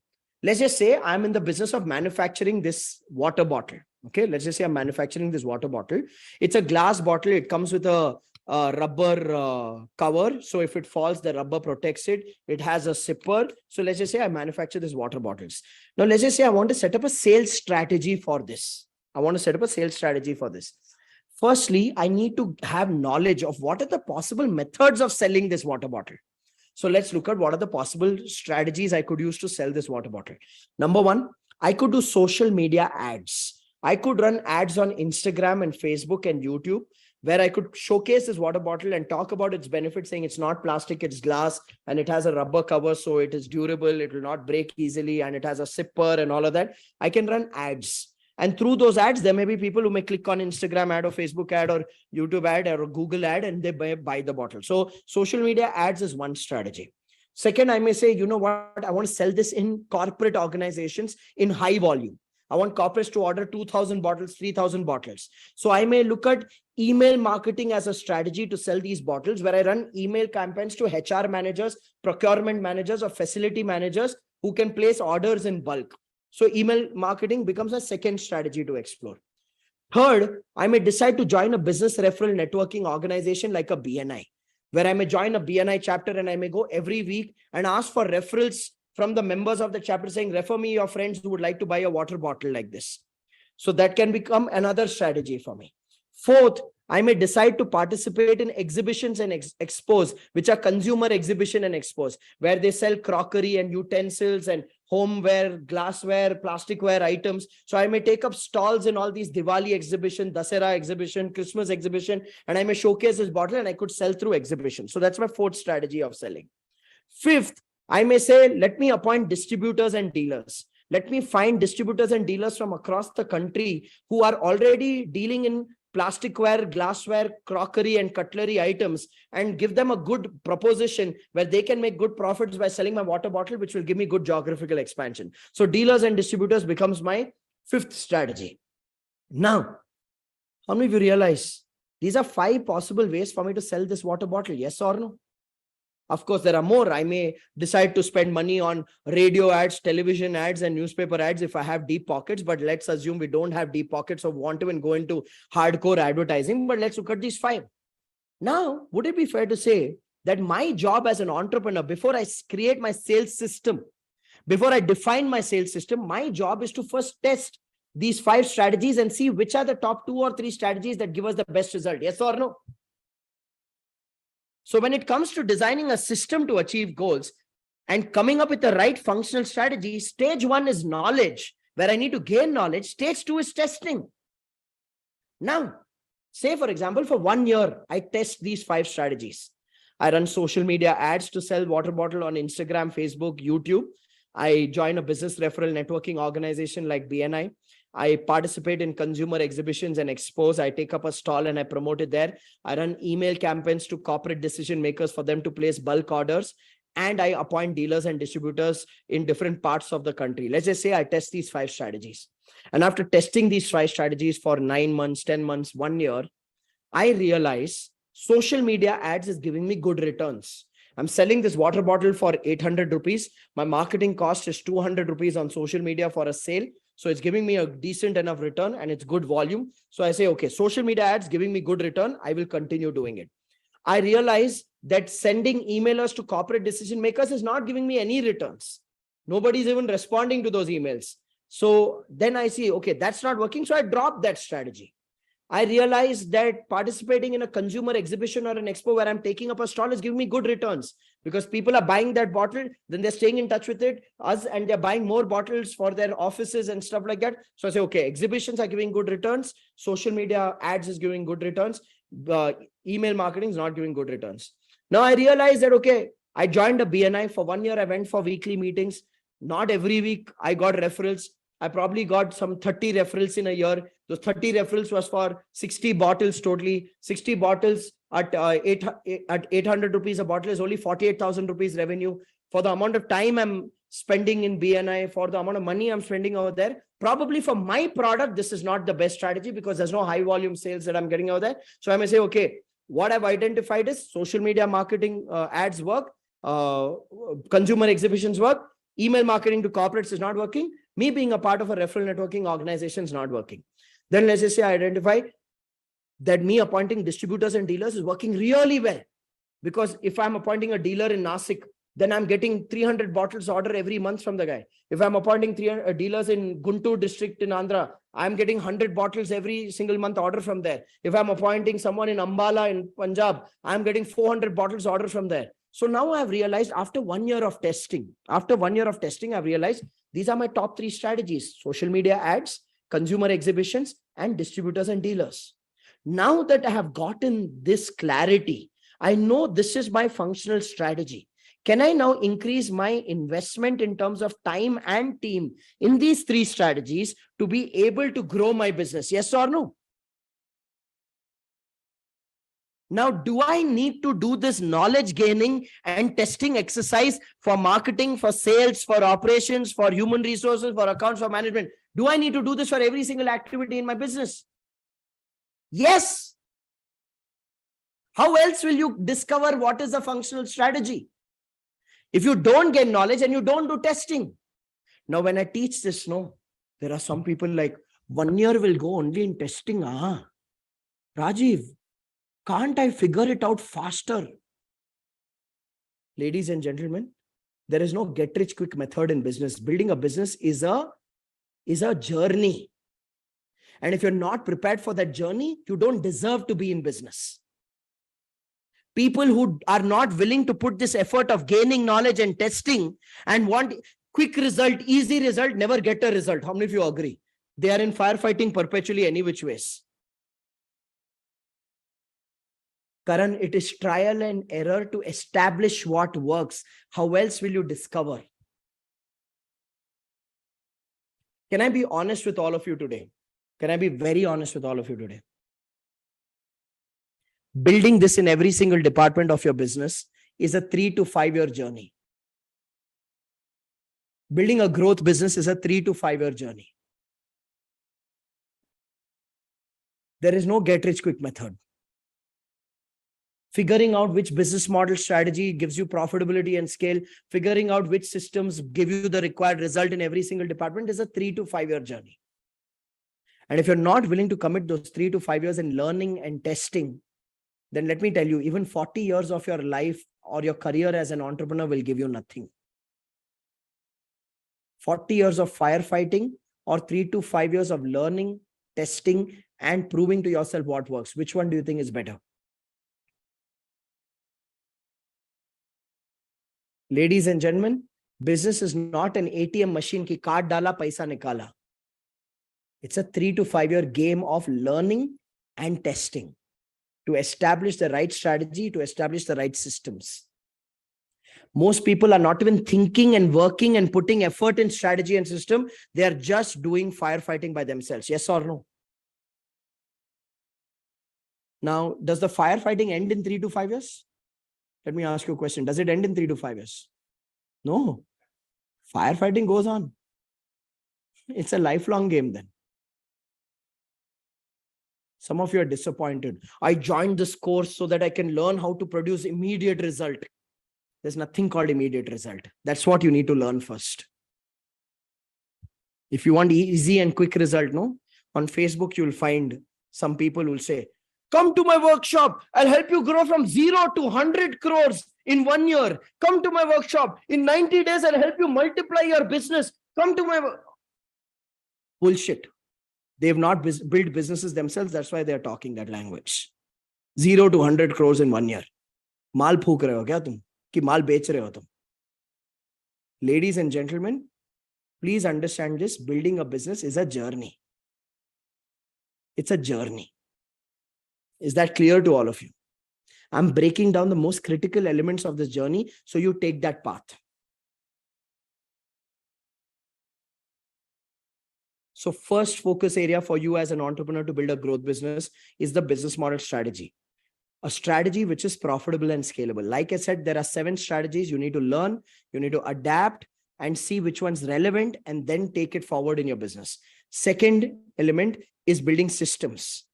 Let's just say I'm in the business of manufacturing this water bottle. Okay, let's just say I'm manufacturing this water bottle. It's a glass bottle. It comes with a rubber cover. So if it falls, the rubber protects it. It has a zipper. So let's just say I manufacture these water bottles. Now, let's just say I want to set up a sales strategy for this. I want to set up a sales strategy for this. Firstly, I need to have knowledge of what are the possible methods of selling this water bottle. So let's look at what are the possible strategies I could use to sell this water bottle. Number one, I could do social media ads. I could run ads on Instagram and Facebook and YouTube where I could showcase this water bottle and talk about its benefits, saying it's not plastic, it's glass, and it has a rubber cover, so it is durable, it will not break easily, and it has a zipper and all of that. I can run ads. And through those ads, there may be people who may click on Instagram ad or Facebook ad or YouTube ad or Google ad and they buy the bottle. So social media ads is one strategy. Second, I may say, you know what? I want to sell this in corporate organizations in high volume. I want corporates to order 2,000 bottles, 3,000 bottles. So I may look at email marketing as a strategy to sell these bottles where I run email campaigns to HR managers, procurement managers or facility managers who can place orders in bulk. So email marketing becomes a second strategy to explore. Third, I may decide to join a business referral networking organization like a BNI, where I may join a BNI chapter and I may go every week and ask for referrals from the members of the chapter saying, refer me your friends who would like to buy a water bottle like this. So that can become another strategy for me. Fourth, I may decide to participate in exhibitions and expos, which are consumer exhibition and expos, where they sell crockery and utensils and homeware, glassware, plasticware items. So I may take up stalls in all these Diwali exhibition, Dasera exhibition, Christmas exhibition, and I may showcase this bottle and I could sell through exhibition. So that's my fourth strategy of selling. Fifth, I may say, let me appoint distributors and dealers. Let me find distributors and dealers from across the country who are already dealing in plasticware, glassware, crockery, and cutlery items and give them a good proposition where they can make good profits by selling my water bottle, which will give me good geographical expansion. So dealers and distributors becomes my fifth strategy. Now, how many of you realize these are 5 possible ways for me to sell this water bottle? Yes or no? Of course, there are more. I may decide to spend money on radio ads, television ads, and newspaper ads if I have deep pockets. But let's assume we don't have deep pockets or want to even go into hardcore advertising. But let's look at these 5. Now, would it be fair to say that my job as an entrepreneur, before I create my sales system, before I define my sales system, my job is to first test these 5 strategies and see which are the top 2 or 3 strategies that give us the best result? Yes or no? So when it comes to designing a system to achieve goals and coming up with the right functional strategy, stage 1 is knowledge, where I need to gain knowledge. Stage 2 is testing. Now, say for example, for 1 year, I test these 5 strategies. I run social media ads to sell water bottle on Instagram, Facebook, YouTube. I join a business referral networking organization like BNI. I participate in consumer exhibitions and expos. I take up a stall and I promote it there. I run email campaigns to corporate decision makers for them to place bulk orders. And I appoint dealers and distributors in different parts of the country. Let's just say I test these 5 strategies. And after testing these 5 strategies for 9 months, 10 months, 1 year, I realize social media ads is giving me good returns. I'm selling this water bottle for 800 rupees. My marketing cost is 200 rupees on social media for a sale. So it's giving me a decent enough return and it's good volume. So I say, okay, social media ads giving me good return. I will continue doing it. I realize that sending emailers to corporate decision makers is not giving me any returns. Nobody's even responding to those emails. So then I see, okay, that's not working. So I drop that strategy. I realized that participating in a consumer exhibition or an expo where I'm taking up a stall is giving me good returns because people are buying that bottle, then they're staying in touch with us, and they're buying more bottles for their offices and stuff like that. So I say, okay, exhibitions are giving good returns. Social media ads is giving good returns. Email marketing is not giving good returns. Now I realized that, okay, I joined a BNI for 1 year. I went for weekly meetings. Not every week I got referrals. I probably got some 30 referrals in a year. Those 30 referrals was for 60 bottles totally. 60 bottles at 800 rupees a bottle is only 48,000 rupees revenue. For the amount of time I'm spending in BNI, for the amount of money I'm spending over there, probably for my product, this is not the best strategy because there's no high volume sales that I'm getting over there. So I may say, okay, what I've identified is social media marketing ads work, consumer exhibitions work, email marketing to corporates is not working. Me being a part of a referral networking organization is not working. Then let's just say I identify that me appointing distributors and dealers is working really well. Because if I'm appointing a dealer in Nasik, then I'm getting 300 bottles order every month from the guy. If I'm appointing 300 dealers in Guntur district in Andhra, I'm getting 100 bottles every single month order from there. If I'm appointing someone in Ambala in Punjab, I'm getting 400 bottles order from there. So now I've realized after 1 year of testing, I've realized these are my top 3 strategies: social media ads, consumer exhibitions, and distributors and dealers. Now that I have gotten this clarity, I know this is my functional strategy. Can I now increase my investment in terms of time and team in these 3 strategies to be able to grow my business? Yes or no? Now, do I need to do this knowledge gaining and testing exercise for marketing, for sales, for operations, for human resources, for accounts, for management? Do I need to do this for every single activity in my business? Yes. How else will you discover what is the functional strategy? If you don't get knowledge and you don't do testing. Now, when I teach this, no, there are some people like 1 year will go only in testing. Rajiv, can't I figure it out faster? Ladies and gentlemen, there is no get rich quick method in business. Building a business is a journey. And if you're not prepared for that journey, you don't deserve to be in business. People who are not willing to put this effort of gaining knowledge and testing and want quick result, easy result, never get a result. How many of you agree? They are in firefighting perpetually any which ways. Karan, it is trial and error to establish what works. How else will you discover? Can I be honest with all of you today? Can I be very honest with all of you today? Building this in every single department of your business is a 3 to 5 year journey. Building a growth business is a 3 to 5 year journey. There is no get rich quick method. Figuring out which business model strategy gives you profitability and scale, figuring out which systems give you the required result in every single department is a 3 to 5 year journey. And if you're not willing to commit those 3 to 5 years in learning and testing, then let me tell you, even 40 years of your life or your career as an entrepreneur will give you nothing. 40 years of firefighting or 3 to 5 years of learning, testing, and proving to yourself what works. Which one do you think is better? Ladies and gentlemen, business is not an ATM machine ki card dala, paisa nikala. It's a 3 to 5 year game of learning and testing to establish the right strategy, to establish the right systems. Most people are not even thinking and working and putting effort in strategy and system. They are just doing firefighting by themselves. Yes or no? Now, does the firefighting end in 3 to 5 years? Let me ask you a question. Does it end in 3 to 5 years? No. Firefighting goes on. It's a lifelong game then. Some of you are disappointed. I joined this course so that I can learn how to produce immediate result. There's nothing called immediate result. That's what you need to learn first. If you want easy and quick result, no? On Facebook, you'll find some people who will say, come to my workshop. I'll help you grow from 0 to 100 crores in 1 year. Come to my workshop. In 90 days, I'll help you multiply your business. Come to my bullshit. They have not built businesses themselves. That's why they are talking that language. 0 to 100 crores in 1 year. Maal phook rahe ho kya tum? Ki maal bech rahe ho tum? Ladies and gentlemen, please understand this. Building a business is a journey. It's a journey. Is that clear to all of you? I'm breaking down the most critical elements of this journey so you take that path. So first focus area for you as an entrepreneur to build a growth business is the business model strategy. a strategy which is profitable and scalable. Like I said, there are 7 strategies you need to learn, you need to adapt and see which one's relevant and then take it forward in your business. Second element is building systems.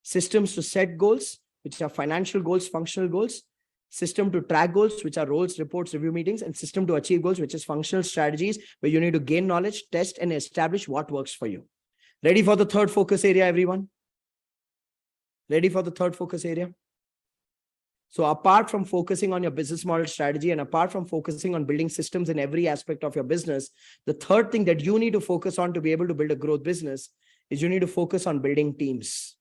Systems to set goals, which are financial goals, functional goals, system to track goals, which are roles, reports, review meetings, and system to achieve goals, which is functional strategies, where you need to gain knowledge, test, and establish what works for you. Ready for the third focus area, everyone? Ready for the third focus area? So apart from focusing on your business model strategy and apart from focusing on building systems in every aspect of your business, the third thing that you need to focus on to be able to build a growth business is you need to focus on building teams.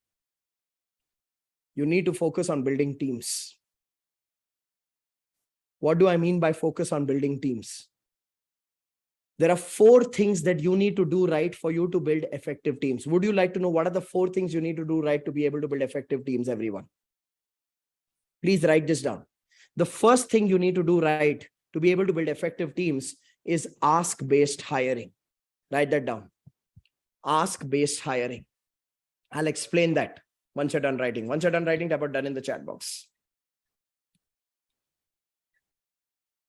You need to focus on building teams. What do I mean by focus on building teams? There are 4 things that you need to do right for you to build effective teams. Would you like to know what are the 4 things you need to do right to be able to build effective teams, everyone? Please write this down. The first thing you need to do right to be able to build effective teams is ask-based hiring. Write that down. Ask-based hiring. I'll explain that once you're done writing. Once you're done writing, type out done in the chat box.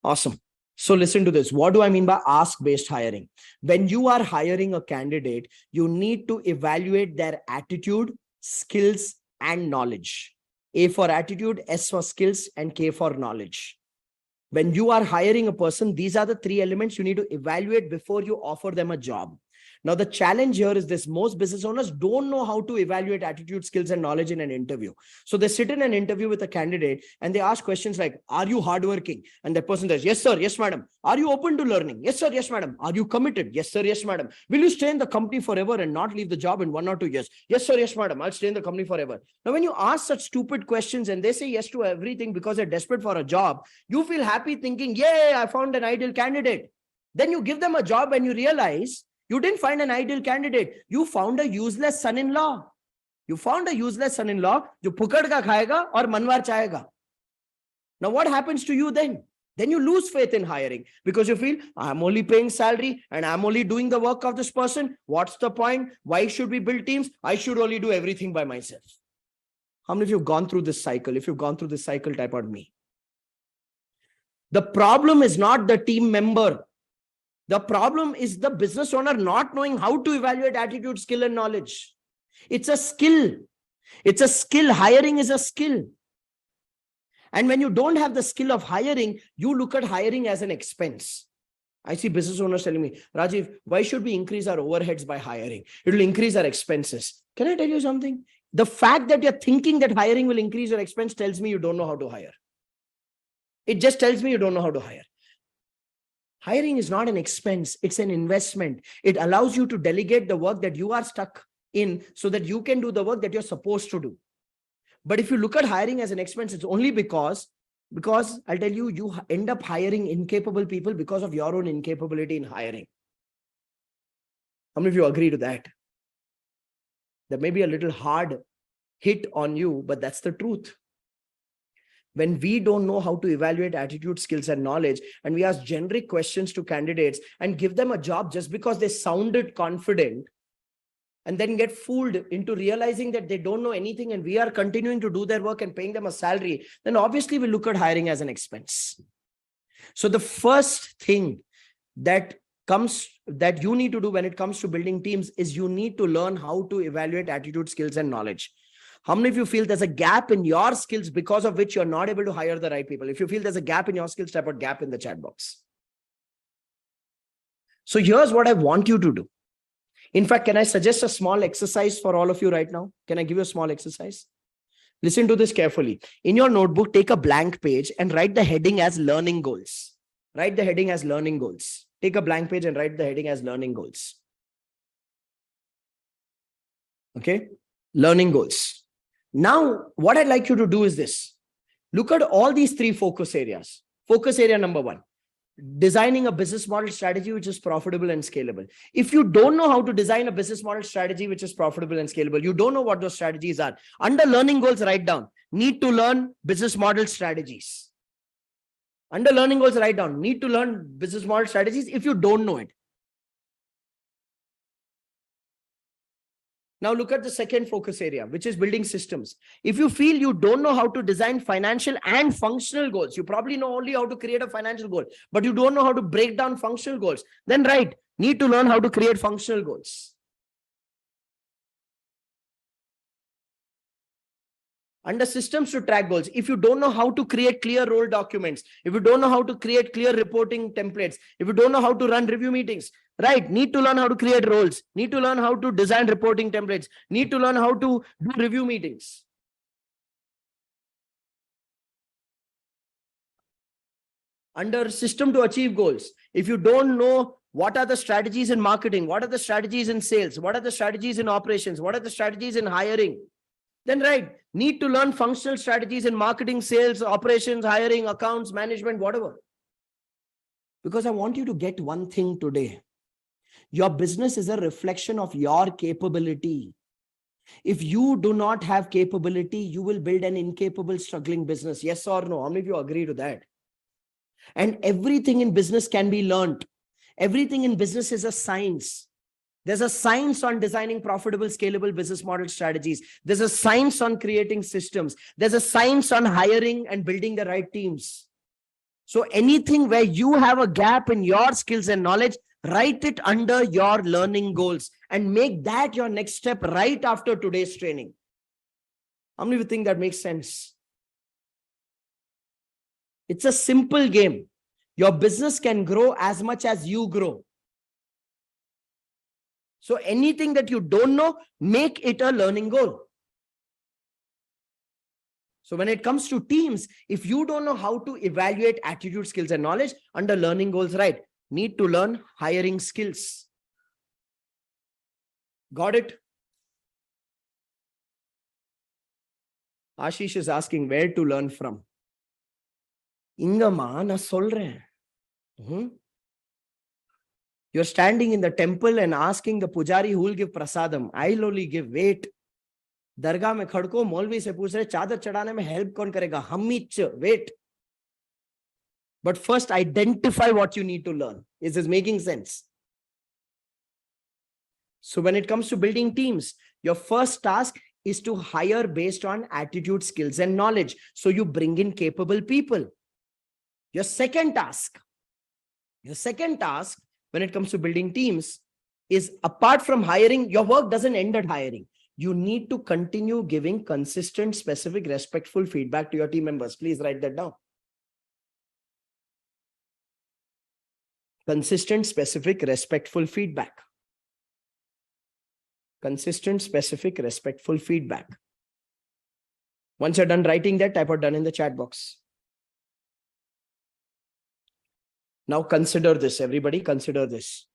Awesome. So listen to this. What do I mean by ask-based hiring? When you are hiring a candidate, you need to evaluate their attitude, skills, and knowledge. A for attitude, S for skills, and K for knowledge. When you are hiring a person, these are the 3 elements you need to evaluate before you offer them a job. Now, the challenge here is this: most business owners don't know how to evaluate attitude, skills, and knowledge in an interview. So they sit in an interview with a candidate and they ask questions like, are you hardworking? And that person says, yes, sir. Yes, madam. Are you open to learning? Yes, sir. Yes, madam. Are you committed? Yes, sir. Yes, madam. Will you stay in the company forever and not leave the job in 1 or 2 years? Yes, sir. Yes, madam. I'll stay in the company forever. Now, when you ask such stupid questions and they say yes to everything because they're desperate for a job, you feel happy thinking, yay, I found an ideal candidate. Then you give them a job and you realize you didn't find an ideal candidate. You found a useless son-in-law. You found a useless son-in-law जो पुकड़ का खाएगा और मनवार चाहेगा. Now what happens to you then? Then you lose faith in hiring because you feel I'm only paying salary and I'm only doing the work of this person. What's the point? Why should we build teams? I should only do everything by myself. How many of you have gone through this cycle? If you've gone through this cycle, type out me. The problem is not the team member. The problem is the business owner not knowing how to evaluate attitude, skill, and knowledge. It's a skill. It's a skill. Hiring is a skill. And when you don't have the skill of hiring, you look at hiring as an expense. I see business owners telling me, Rajiv, why should we increase our overheads by hiring? It will increase our expenses. Can I tell you something? The fact that you're thinking that hiring will increase your expense tells me you don't know how to hire. It just tells me you don't know how to hire. Hiring is not an expense. It's an investment. It allows you to delegate the work that you are stuck in so that you can do the work that you're supposed to do. But if you look at hiring as an expense, it's only because I'll tell you, you end up hiring incapable people because of your own incapability in hiring. How many of you agree to that? That may be a little hard hit on you, but that's the truth. When we don't know how to evaluate attitude, skills, and knowledge, and we ask generic questions to candidates and give them a job just because they sounded confident, and then get fooled into realizing that they don't know anything and we are continuing to do their work and paying them a salary, then obviously we look at hiring as an expense. So the first thing that you need to do when it comes to building teams is you need to learn how to evaluate attitude, skills, and knowledge. How many of you feel there's a gap in your skills because of which you're not able to hire the right people? If you feel there's a gap in your skills, type out gap in the chat box. So here's what I want you to do. In fact, can I suggest a small exercise for all of you right now? Can I give you a small exercise? Listen to this carefully. In your notebook, take a blank page and write the heading as learning goals. Write the heading as learning goals. Take a blank page and write the heading as learning goals. Okay? Learning goals. Now, what I'd like you to do is this. Look at all these 3 focus areas. Focus area number 1, designing a business model strategy which is profitable and scalable. If you don't know how to design a business model strategy which is profitable and scalable, you don't know what those strategies are. Under learning goals, write down, need to learn business model strategies. Under learning goals, write down, need to learn business model strategies if you don't know it. Now look at the second focus area, which is building systems. If you feel you don't know how to design financial and functional goals, you probably know only how to create a financial goal, but you don't know how to break down functional goals, then right, need to learn how to create functional goals. Under systems to track goals, if you don't know how to create clear role documents, if you don't know how to create clear reporting templates, if you don't know how to run review meetings, right, need to learn how to create roles, need to learn how to design reporting templates, need to learn how to do review meetings. Under system to achieve goals, if you don't know what are the strategies in marketing, what are the strategies in sales, what are the strategies in operations, what are the strategies in hiring, then right, need to learn functional strategies in marketing, sales, operations, hiring, accounts, management, whatever. Because I want you to get one thing today. Your business is a reflection of your capability. If you do not have capability, you will build an incapable, struggling business. Yes or no? How many of you agree to that? And everything in business can be learned. Everything in business is a science. There's a science on designing profitable, scalable business model strategies. There's a science on creating systems. There's a science on hiring and building the right teams. So anything where you have a gap in your skills and knowledge, write it under your learning goals and make that your next step right after today's training. How many of you think that makes sense? It's a simple game. Your business can grow as much as you grow. So anything that you don't know, make it a learning goal. So when it comes to teams, if you don't know how to evaluate attitude, skills, and knowledge, under learning goals, right, need to learn hiring skills. Got it? Ashish is asking where to learn from. Ingama na solren. You're standing in the temple and asking the pujari who will give prasadam. I'll only give. Wait. दरगाह में खड़को मौलवी से पूछ रहे चादर चढ़ाने में help कौन करेगा? हम ही. Wait. But first identify what you need to learn. Is this making sense? So when it comes to building teams, your first task is to hire based on attitude, skills, and knowledge. So you bring in capable people. Your second task when it comes to building teams is, apart from hiring, your work doesn't end at hiring. You need to continue giving consistent, specific, respectful feedback to your team members. Please write that down. Consistent, specific, respectful feedback. Consistent, specific, respectful feedback. Once you're done writing that, type out done in the chat box. Now consider this, everybody, consider this.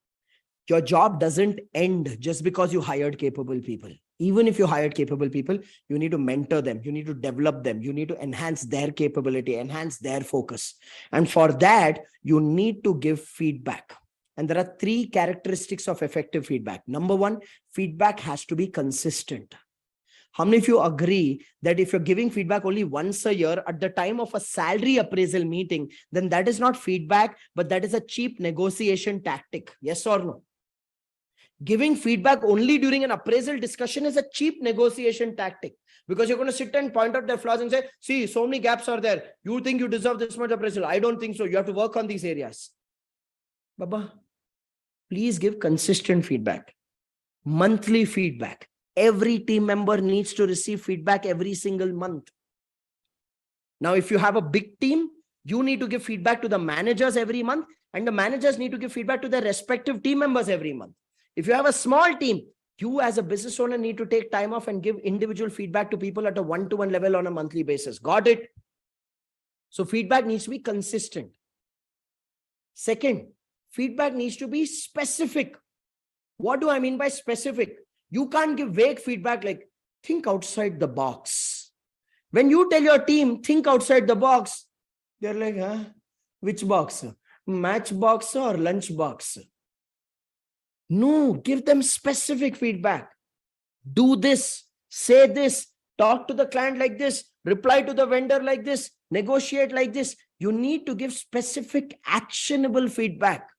Your job doesn't end just because you hired capable people. Even if you hired capable people, you need to mentor them. You need to develop them. You need to enhance their capability, enhance their focus. And for that, you need to give feedback. And there are 3 characteristics of effective feedback. Number 1, feedback has to be consistent. How many of you agree that if you're giving feedback only once a year at the time of a salary appraisal meeting, then that is not feedback, but that is a cheap negotiation tactic? Yes or no? Giving feedback only during an appraisal discussion is a cheap negotiation tactic, because you're going to sit and point out their flaws and say, see, so many gaps are there. You think you deserve this much appraisal. I don't think so. You have to work on these areas. Baba, please give consistent feedback, monthly feedback. Every team member needs to receive feedback every single month. Now, if you have a big team, you need to give feedback to the managers every month, and the managers need to give feedback to their respective team members every month. If you have a small team, you as a business owner need to take time off and give individual feedback to people at a one-to-one level on a monthly basis. Got it? So feedback needs to be consistent. Second, feedback needs to be specific. What do I mean by specific? You can't give vague feedback like, think outside the box. When you tell your team, think outside the box, they're like, huh? Which box? Match box or lunch box? No, give them specific feedback. Do this, say this, talk to the client like this, reply to the vendor like this, negotiate like this. You need to give specific, actionable feedback.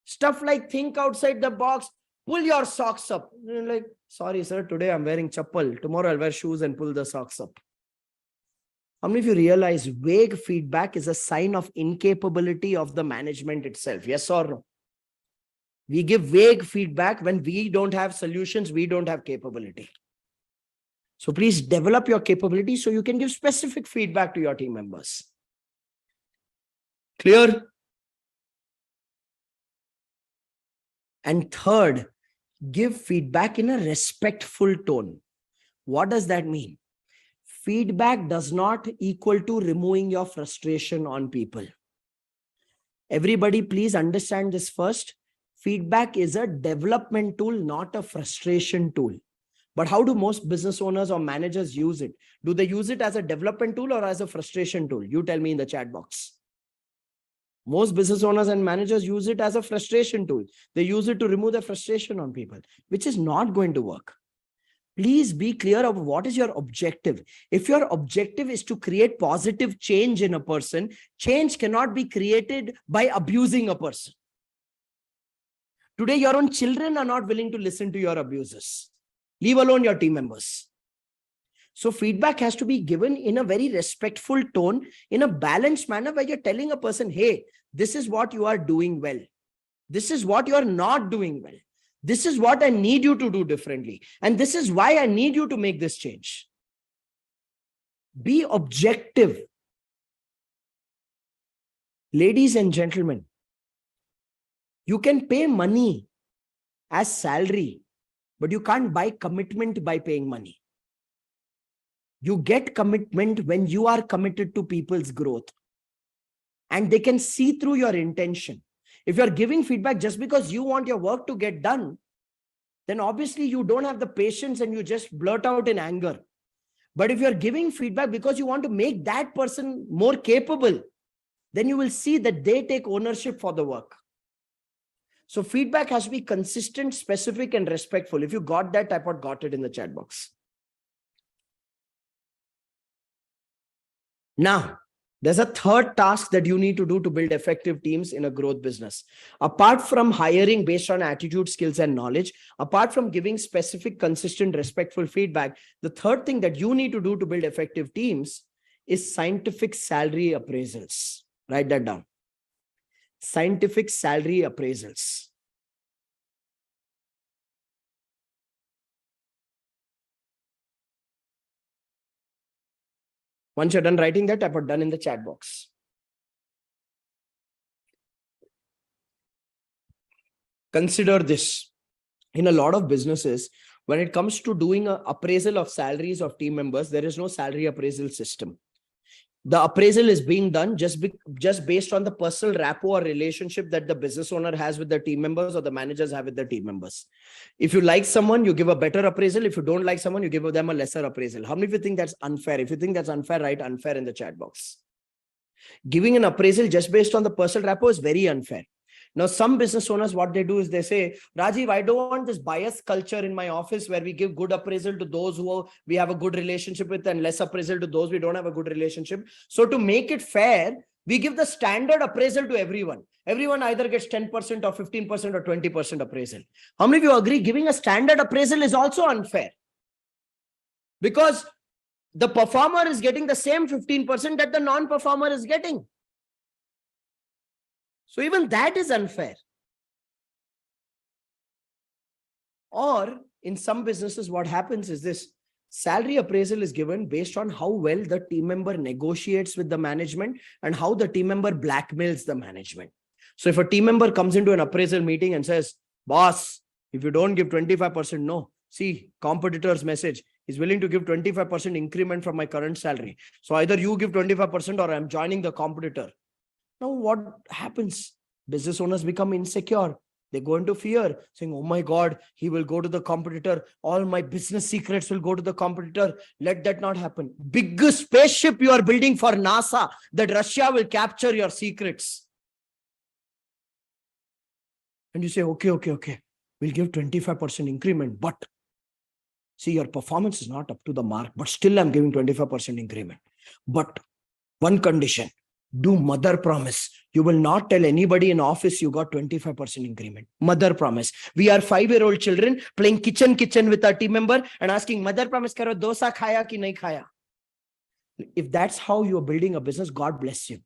Stuff like think outside the box, pull your socks up. Like, Sorry, sir, today I'm wearing chappal. Tomorrow I'll wear shoes and pull the socks up. How many of you realize vague feedback is a sign of incapability of the management itself? Yes or no? We give vague feedback when we don't have solutions, we don't have capability. So please develop your capability so you can give specific feedback to your team members. Clear? And third, give feedback in a respectful tone. What does that mean? Feedback does not equal to removing your frustration on people. Everybody, please understand this first. Feedback is a development tool, not a frustration tool. But how do most business owners or managers use it? Do they use it as a development tool or as a frustration tool? You tell me in the chat box. Most business owners and managers use it as a frustration tool. They use it to remove the frustration on people, which is not going to work. Please be clear of what is your objective. If your objective is to create positive change in a person, change cannot be created by abusing a person. Today, your own children are not willing to listen to your abuses. Leave alone your team members. So feedback has to be given in a very respectful tone, in a balanced manner where you're telling a person, hey, this is what you are doing well. This is what you are not doing well. This is what I need you to do differently. And this is why I need you to make this change. Be objective. Ladies and gentlemen, you can pay money as salary, but you can't buy commitment by paying money. You get commitment when you are committed to people's growth and they can see through your intention. If you're giving feedback just because you want your work to get done, then obviously you don't have the patience and you just blurt out in anger. But if you're giving feedback because you want to make that person more capable, then you will see that they take ownership for the work. So feedback has to be consistent, specific, and respectful. If you got that, type out got it in the chat box. Now, there's a third task that you need to do to build effective teams in a growth business. Apart from hiring based on attitude, skills, and knowledge, apart from giving specific, consistent, respectful feedback, the third thing that you need to do to build effective teams is scientific salary appraisals. Write that down. Scientific salary appraisals. Once you're done writing that, I put done in the chat box. Consider this. In a lot of businesses, when it comes to doing an appraisal of salaries of team members, there is no salary appraisal system. The appraisal is being done just based on the personal rapport or relationship that the business owner has with the team members or the managers have with the team members. If you like someone, you give a better appraisal. If you don't like someone, you give them a lesser appraisal. How many of you think that's unfair? If you think that's unfair, write unfair in the chat box. Giving an appraisal just based on the personal rapport is very unfair. Now, some business owners, what they do is they say, Rajiv, I don't want this bias culture in my office where we give good appraisal to those who we have a good relationship with and less appraisal to those we don't have a good relationship. So to make it fair, we give the standard appraisal to everyone. Everyone either gets 10% or 15% or 20% appraisal. How many of you agree giving a standard appraisal is also unfair? Because the performer is getting the same 15% that the non-performer is getting. So even that is unfair. Or in some businesses, what happens is this: salary appraisal is given based on how well the team member negotiates with the management and how the team member blackmails the management. So if a team member comes into an appraisal meeting and says, boss, if you don't give 25%, no. See, competitor's message is willing to give 25% increment from my current salary. So either you give 25% or I'm joining the competitor. Now, what happens? Business owners become insecure. They go into fear, saying, oh my God, he will go to the competitor. All my business secrets will go to the competitor. Let that not happen. Biggest spaceship you are building for NASA, that Russia will capture your secrets. And you say, okay. We'll give 25% increment. But see, your performance is not up to the mark. But still, I'm giving 25% increment. But one condition. Do mother promise. You will not tell anybody in office you got 25% increment. Mother promise. We are 5-year-old children playing kitchen with our team member and asking, mother promise karo, dosa khaya ki nahi khaya. If that's how you're building a business, God bless you.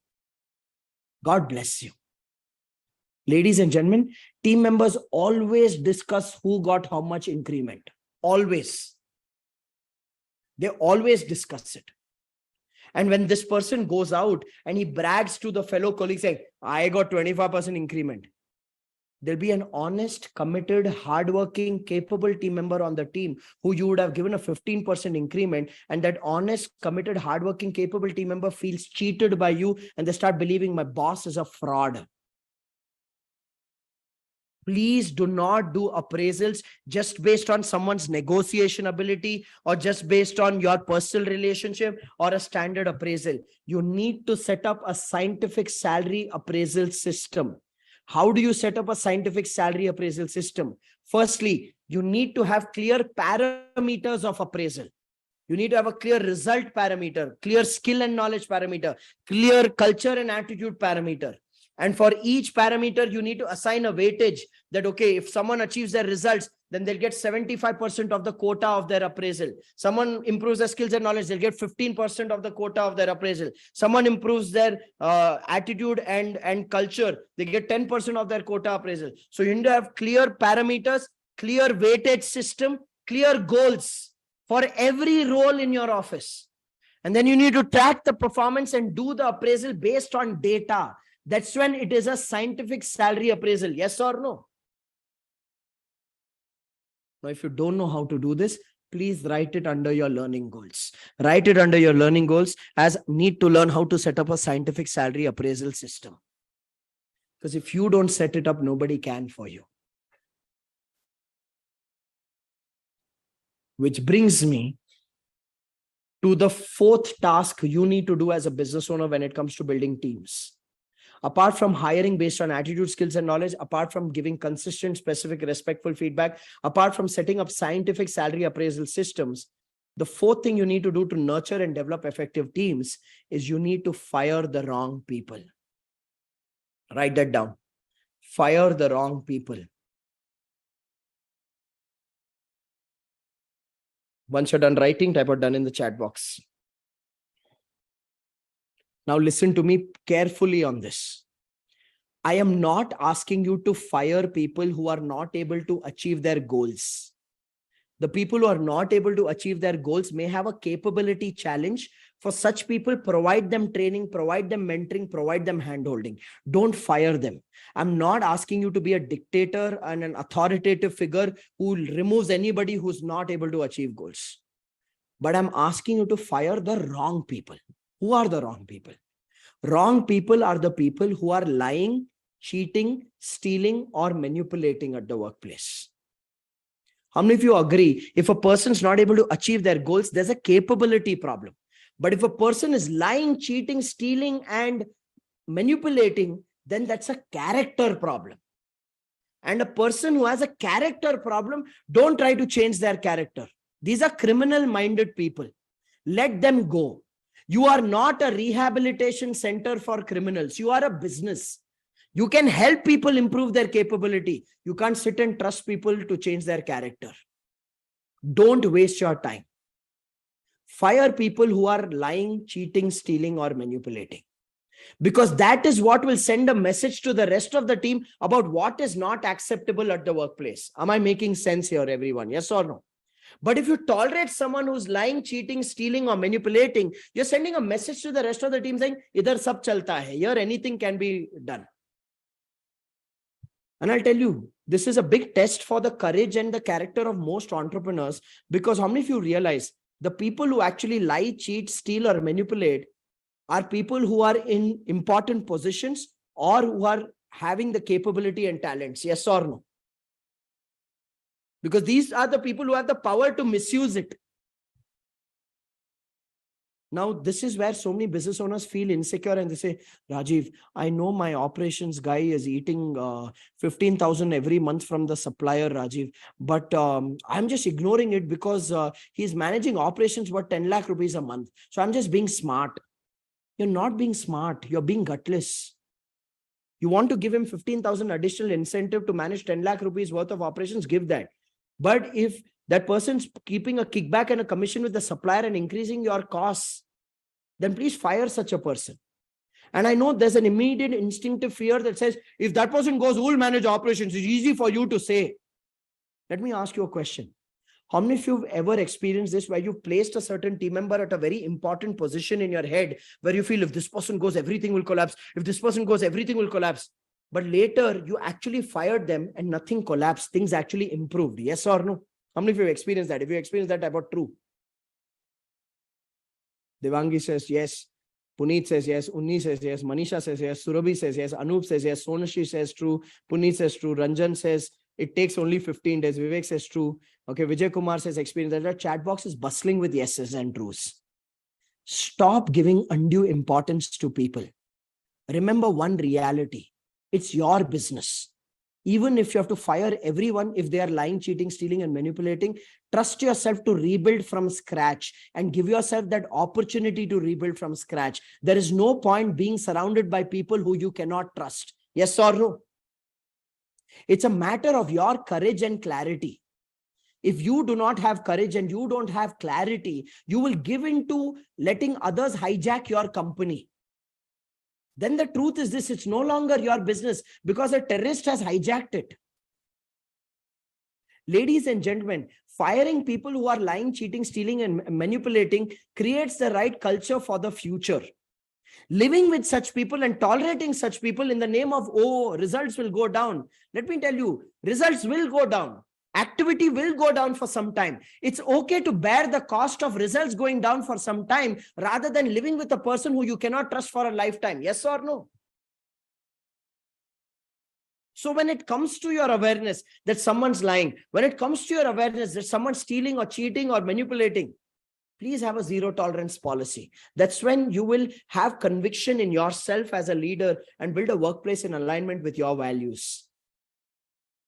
God bless you. Ladies and gentlemen, team members always discuss who got how much increment. Always. They always discuss it. And when this person goes out and he brags to the fellow colleagues saying, I got 25% increment, there'll be an honest, committed, hardworking, capable team member on the team who you would have given a 15% increment. And that honest, committed, hardworking, capable team member feels cheated by you and they start believing my boss is a fraud. Please do not do appraisals just based on someone's negotiation ability or just based on your personal relationship or a standard appraisal. You need to set up a scientific salary appraisal system. How do you set up a scientific salary appraisal system? Firstly, you need to have clear parameters of appraisal. You need to have a clear result parameter, clear skill and knowledge parameter, clear culture and attitude parameter. And for each parameter, you need to assign a weightage that, okay, if someone achieves their results, then they'll get 75% of the quota of their appraisal. Someone improves their skills and knowledge, they'll get 15% of the quota of their appraisal. Someone improves their attitude and culture, they get 10% of their quota appraisal. So you need to have clear parameters, clear weightage system, clear goals for every role in your office. And then you need to track the performance and do the appraisal based on data. That's when it is a scientific salary appraisal. Yes or no? Now, if you don't know how to do this, please write it under your learning goals. Write it under your learning goals as need to learn how to set up a scientific salary appraisal system. Because if you don't set it up, nobody can for you. Which brings me to the fourth task you need to do as a business owner when it comes to building teams. Apart from hiring based on attitude, skills, and knowledge, apart from giving consistent, specific, respectful feedback, apart from setting up scientific salary appraisal systems, the fourth thing you need to do to nurture and develop effective teams is you need to fire the wrong people. Write that down. Fire the wrong people. Once you're done writing, type out done in the chat box. Now listen to me carefully on this. I am not asking you to fire people who are not able to achieve their goals. The people who are not able to achieve their goals may have a capability challenge. For such people, provide them training, provide them mentoring, provide them handholding. Don't fire them. I'm not asking you to be a dictator and an authoritative figure who removes anybody who's not able to achieve goals. But I'm asking you to fire the wrong people. Who are the wrong people? Wrong people are the people who are lying, cheating, stealing, or manipulating at the workplace. How many of you agree? If a person's not able to achieve their goals, there's a capability problem. But if a person is lying, cheating, stealing, and manipulating, then that's a character problem. And a person who has a character problem, don't try to change their character. These are criminal-minded people. Let them go. You are not a rehabilitation center for criminals. You are a business. You can help people improve their capability. You can't sit and trust people to change their character. Don't waste your time. Fire people who are lying, cheating, stealing, or manipulating. Because that is what will send a message to the rest of the team about what is not acceptable at the workplace. Am I making sense here, everyone? Yes or no? But if you tolerate someone who's lying, cheating, stealing, or manipulating, you're sending a message to the rest of the team saying, idhar sab chalta hai. Here anything can be done. And I'll tell you, this is a big test for the courage and the character of most entrepreneurs, because how many of you realize the people who actually lie, cheat, steal, or manipulate are people who are in important positions or who are having the capability and talents? Yes or no? Because these are the people who have the power to misuse it. Now, this is where so many business owners feel insecure and they say, Rajiv, I know my operations guy is eating 15,000 every month from the supplier, Rajiv, but I'm just ignoring it because he's managing operations worth 10 lakh rupees a month. So I'm just being smart. You're not being smart. You're being gutless. You want to give him 15,000 additional incentive to manage 10 lakh rupees worth of operations, give that. But if that person's keeping a kickback and a commission with the supplier and increasing your costs, then please fire such a person. And I know there's an immediate instinctive fear that says, if that person goes, who will manage operations? It's easy for you to say. Let me ask you a question. How many of you have ever experienced this, where you've placed a certain team member at a very important position in your head, where you feel if this person goes, everything will collapse. If this person goes, everything will collapse. But later you actually fired them and nothing collapsed. Things actually improved. Yes or no? How many of you have experienced that? If you experienced that type of true. Devangi says yes. Puneet says yes. Unni says yes. Manisha says yes. Surabhi says yes. Anup says yes. Sonashi says true. Puneet says true. Ranjan says it takes only 15 days. Vivek says true. Okay, Vijay Kumar says experience. That chat box is bustling with yeses and trues. Stop giving undue importance to people. Remember one reality. It's your business. Even if you have to fire everyone, if they are lying, cheating, stealing, and manipulating, trust yourself to rebuild from scratch and give yourself that opportunity to rebuild from scratch. There is no point being surrounded by people who you cannot trust. Yes or no? It's a matter of your courage and clarity. If you do not have courage and you don't have clarity, you will give in to letting others hijack your company. Then the truth is this, it's no longer your business because a terrorist has hijacked it. Ladies and gentlemen, firing people who are lying, cheating, stealing, and manipulating creates the right culture for the future. Living with such people and tolerating such people in the name of, oh, results will go down. Let me tell you, results will go down. Activity will go down for some time. It's okay to bear the cost of results going down for some time rather than living with a person who you cannot trust for a lifetime. Yes or no? So when it comes to your awareness that someone's lying, when it comes to your awareness that someone's stealing or cheating or manipulating, please have a zero tolerance policy. That's when you will have conviction in yourself as a leader and build a workplace in alignment with your values.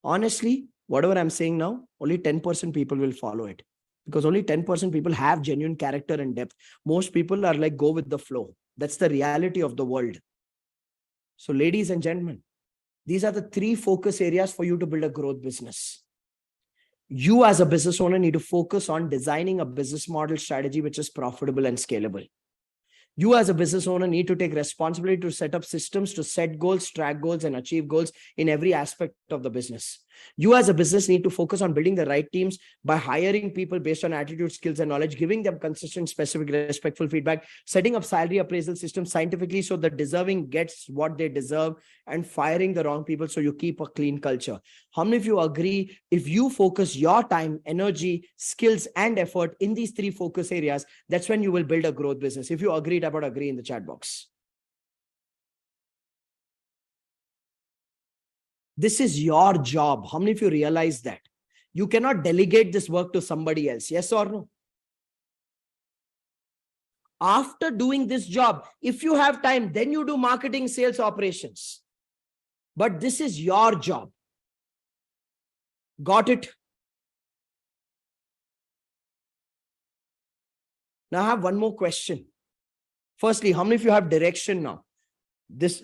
Honestly, whatever I'm saying now, only 10% people will follow it because only 10% people have genuine character and depth. Most people are like, go with the flow. That's the reality of the world. So ladies and gentlemen, these are the 3 focus areas for you to build a growth business. You as a business owner need to focus on designing a business model strategy which is profitable and scalable. You as a business owner need to take responsibility to set up systems to set goals, track goals, and achieve goals in every aspect of the business. You as a business need to focus on building the right teams by hiring people based on attitude, skills, and knowledge, giving them consistent, specific, respectful feedback, setting up salary appraisal systems scientifically so the deserving gets what they deserve, and firing the wrong people so you keep a clean culture. How many of you agree if you focus your time, energy, skills, and effort in these 3 focus areas, that's when you will build a growth business? If you agreed about agree in the chat box. This is your job. How many of you realize that? You cannot delegate this work to somebody else. Yes or no? After doing this job, if you have time, then you do marketing, sales, operations. But this is your job. Got it? Now I have one more question. Firstly, how many of you have direction now? This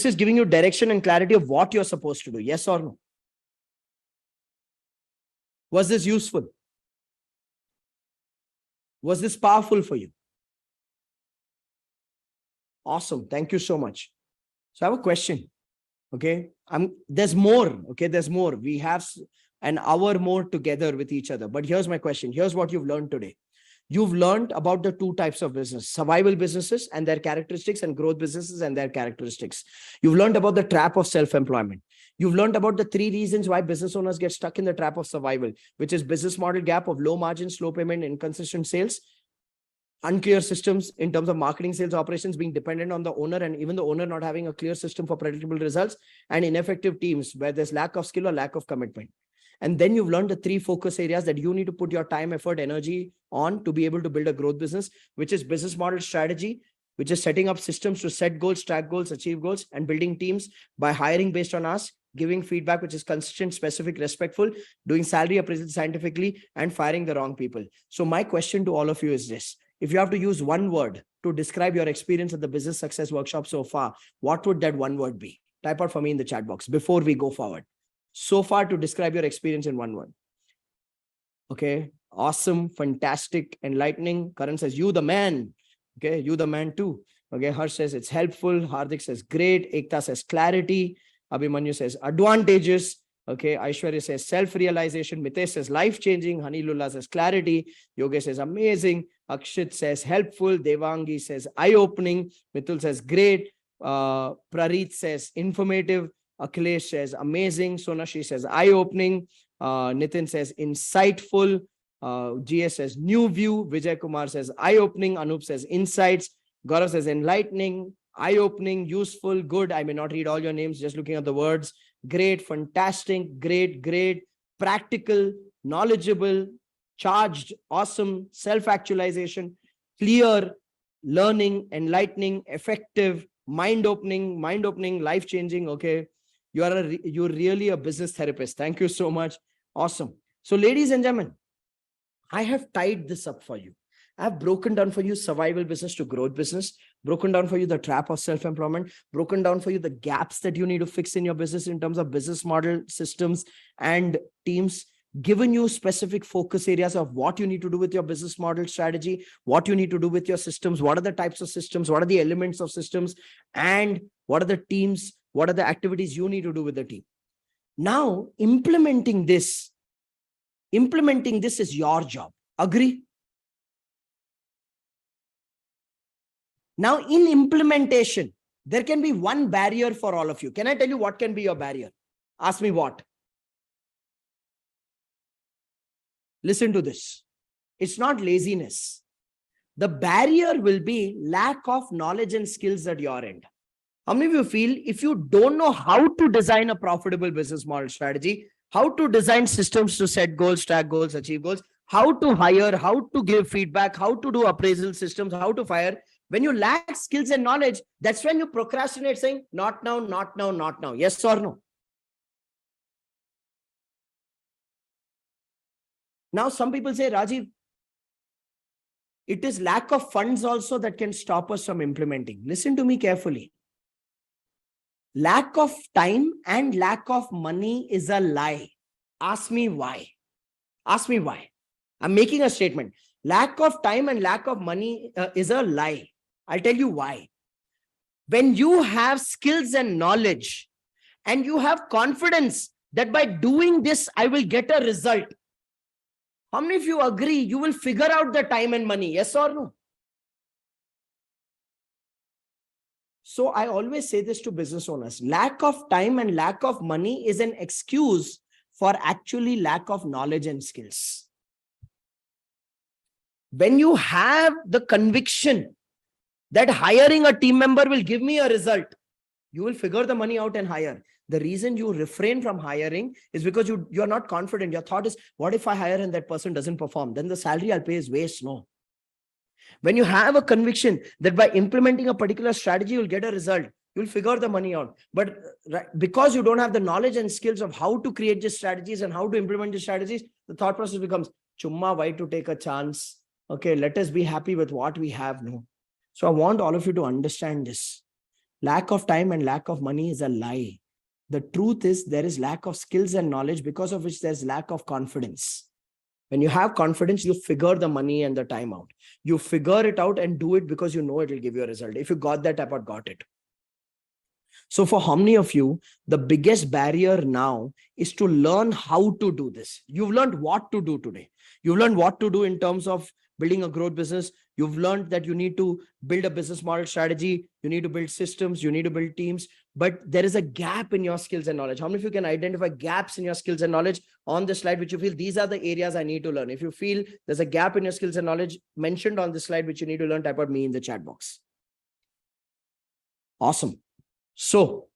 is giving you direction and clarity of what you're supposed to do. Yes or no? Was this useful? Was this powerful for you? Awesome. Thank you so much. So I have a question. Okay. There's more. Okay. There's more. We have an hour more together with each other. But here's my question. Here's what you've learned today. You've learned about the 2 types of business: survival businesses and their characteristics, and growth businesses and their characteristics. You've learned about the trap of self-employment. You've learned about the 3 reasons why business owners get stuck in the trap of survival, which is business model gap of low margin, slow payment, inconsistent sales, unclear systems in terms of marketing, sales, operations being dependent on the owner, and even the owner not having a clear system for predictable results, and ineffective teams where there's lack of skill or lack of commitment. And then you've learned the 3 focus areas that you need to put your time, effort, energy on to be able to build a growth business, which is business model strategy, which is setting up systems to set goals, track goals, achieve goals, and building teams by hiring based on us, giving feedback, which is consistent, specific, respectful, doing salary appraisal scientifically, and firing the wrong people. So my question to all of you is this: if you have to use one word to describe your experience at the business success workshop so far, what would that one word be? Type out for me in the chat box before we go forward. So far, to describe your experience in one word. Okay. Awesome. Fantastic. Enlightening. Karan says, you the man. Okay. You the man too. Okay. Harsh says it's helpful. Hardik says great. Ekta says clarity. Abhimanyu says advantageous. Okay. Aishwarya says self-realization. Mitesh says life-changing. Hanilullah says clarity. Yogesh says amazing. Akshit says helpful. Devangi says eye-opening. Mitul says great. Prarit says informative. Akhilesh says amazing. Sonashi says eye-opening. Nitin says insightful. GS says new view. Vijay Kumar says eye-opening. Anup says insights. Gaurav says enlightening, eye-opening, useful, good. I may not read all your names, just looking at the words. Great, fantastic, great, practical, knowledgeable, charged, awesome, self-actualization, clear, learning, enlightening, effective, mind-opening, life-changing. Okay. You're really a business therapist. Thank you so much. Awesome. So ladies and gentlemen, I have tied this up for you. I have broken down for you survival business to growth business, broken down for you the trap of self-employment, broken down for you the gaps that you need to fix in your business in terms of business model, systems, and teams, given you specific focus areas of what you need to do with your business model strategy, what you need to do with your systems, what are the types of systems, what are the elements of systems, and what are the teams, what are the activities you need to do with the team. Now, implementing this is your job. Agree? Now, in implementation, there can be one barrier for all of you. Can I tell you what can be your barrier? Ask me what. Listen to this. It's not laziness. The barrier will be lack of knowledge and skills at your end. How many of you feel if you don't know how to design a profitable business model strategy, how to design systems to set goals, track goals, achieve goals, how to hire, how to give feedback, how to do appraisal systems, how to fire, when you lack skills and knowledge, that's when you procrastinate saying, not now, not now, not now. Yes or no? Now, some people say, Rajiv, it is lack of funds also that can stop us from implementing. Listen to me carefully. Lack of time and lack of money is a lie. Ask me why. Ask me why. I'm making a statement. Lack of time and lack of money is a lie. I'll tell you why. When you have skills and knowledge and you have confidence that by doing this, I will get a result. How many of you agree you will figure out the time and money? Yes or no? So I always say this to business owners. Lack of time and lack of money is an excuse for actually lack of knowledge and skills. When you have the conviction that hiring a team member will give me a result, you will figure the money out and hire. The reason you refrain from hiring is because you're not confident. Your thought is, what if I hire and that person doesn't perform? Then the salary I'll pay is waste. No. When you have a conviction that by implementing a particular strategy, you'll get a result, you'll figure the money out. But because you don't have the knowledge and skills of how to create these strategies and how to implement these strategies, the thought process becomes, chumma, why to take a chance? Okay, let us be happy with what we have. No. So I want all of you to understand this. Lack of time and lack of money is a lie. The truth is there is lack of skills and knowledge, because of which there's lack of confidence. When you have confidence, you figure the money and the time out. You figure it out and do it because you know it will give you a result. If you got that, I got it. So for how many of you, the biggest barrier now is to learn how to do this. You've learned what to do today. You've learned what to do in terms of building a growth business. You've learned that you need to build a business model strategy. You need to build systems. You need to build teams. But there is a gap in your skills and knowledge. How many of you can identify gaps in your skills and knowledge on this slide, which you feel these are the areas I need to learn? If you feel there's a gap in your skills and knowledge mentioned on this slide, which you need to learn, type out me in the chat box. Awesome. So,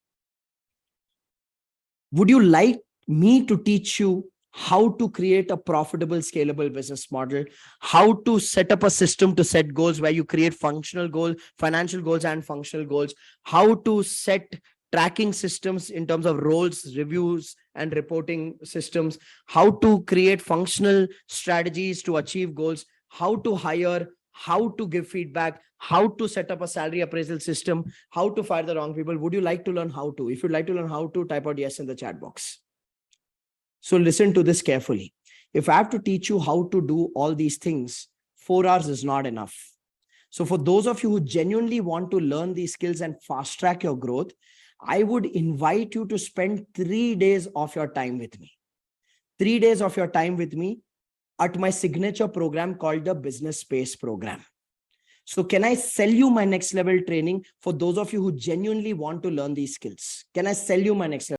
would you like me to teach you how to create a profitable, scalable business model, how to set up a system to set goals where you create functional goals, financial goals and functional goals, how to set tracking systems in terms of roles, reviews, and reporting systems, how to create functional strategies to achieve goals, how to hire, how to give feedback, how to set up a salary appraisal system, how to fire the wrong people. Would you like to learn how to? If you'd like to learn how to, type out yes in the chat box. So listen to this carefully. If I have to teach you how to do all these things, 4 hours is not enough. So for those of you who genuinely want to learn these skills and fast track your growth, I would invite you to spend 3 days of your time with me. 3 days of your time with me at my signature program called the Business Space Program. So can I sell you my next level training for those of you who genuinely want to learn these skills? Can I sell you my next level?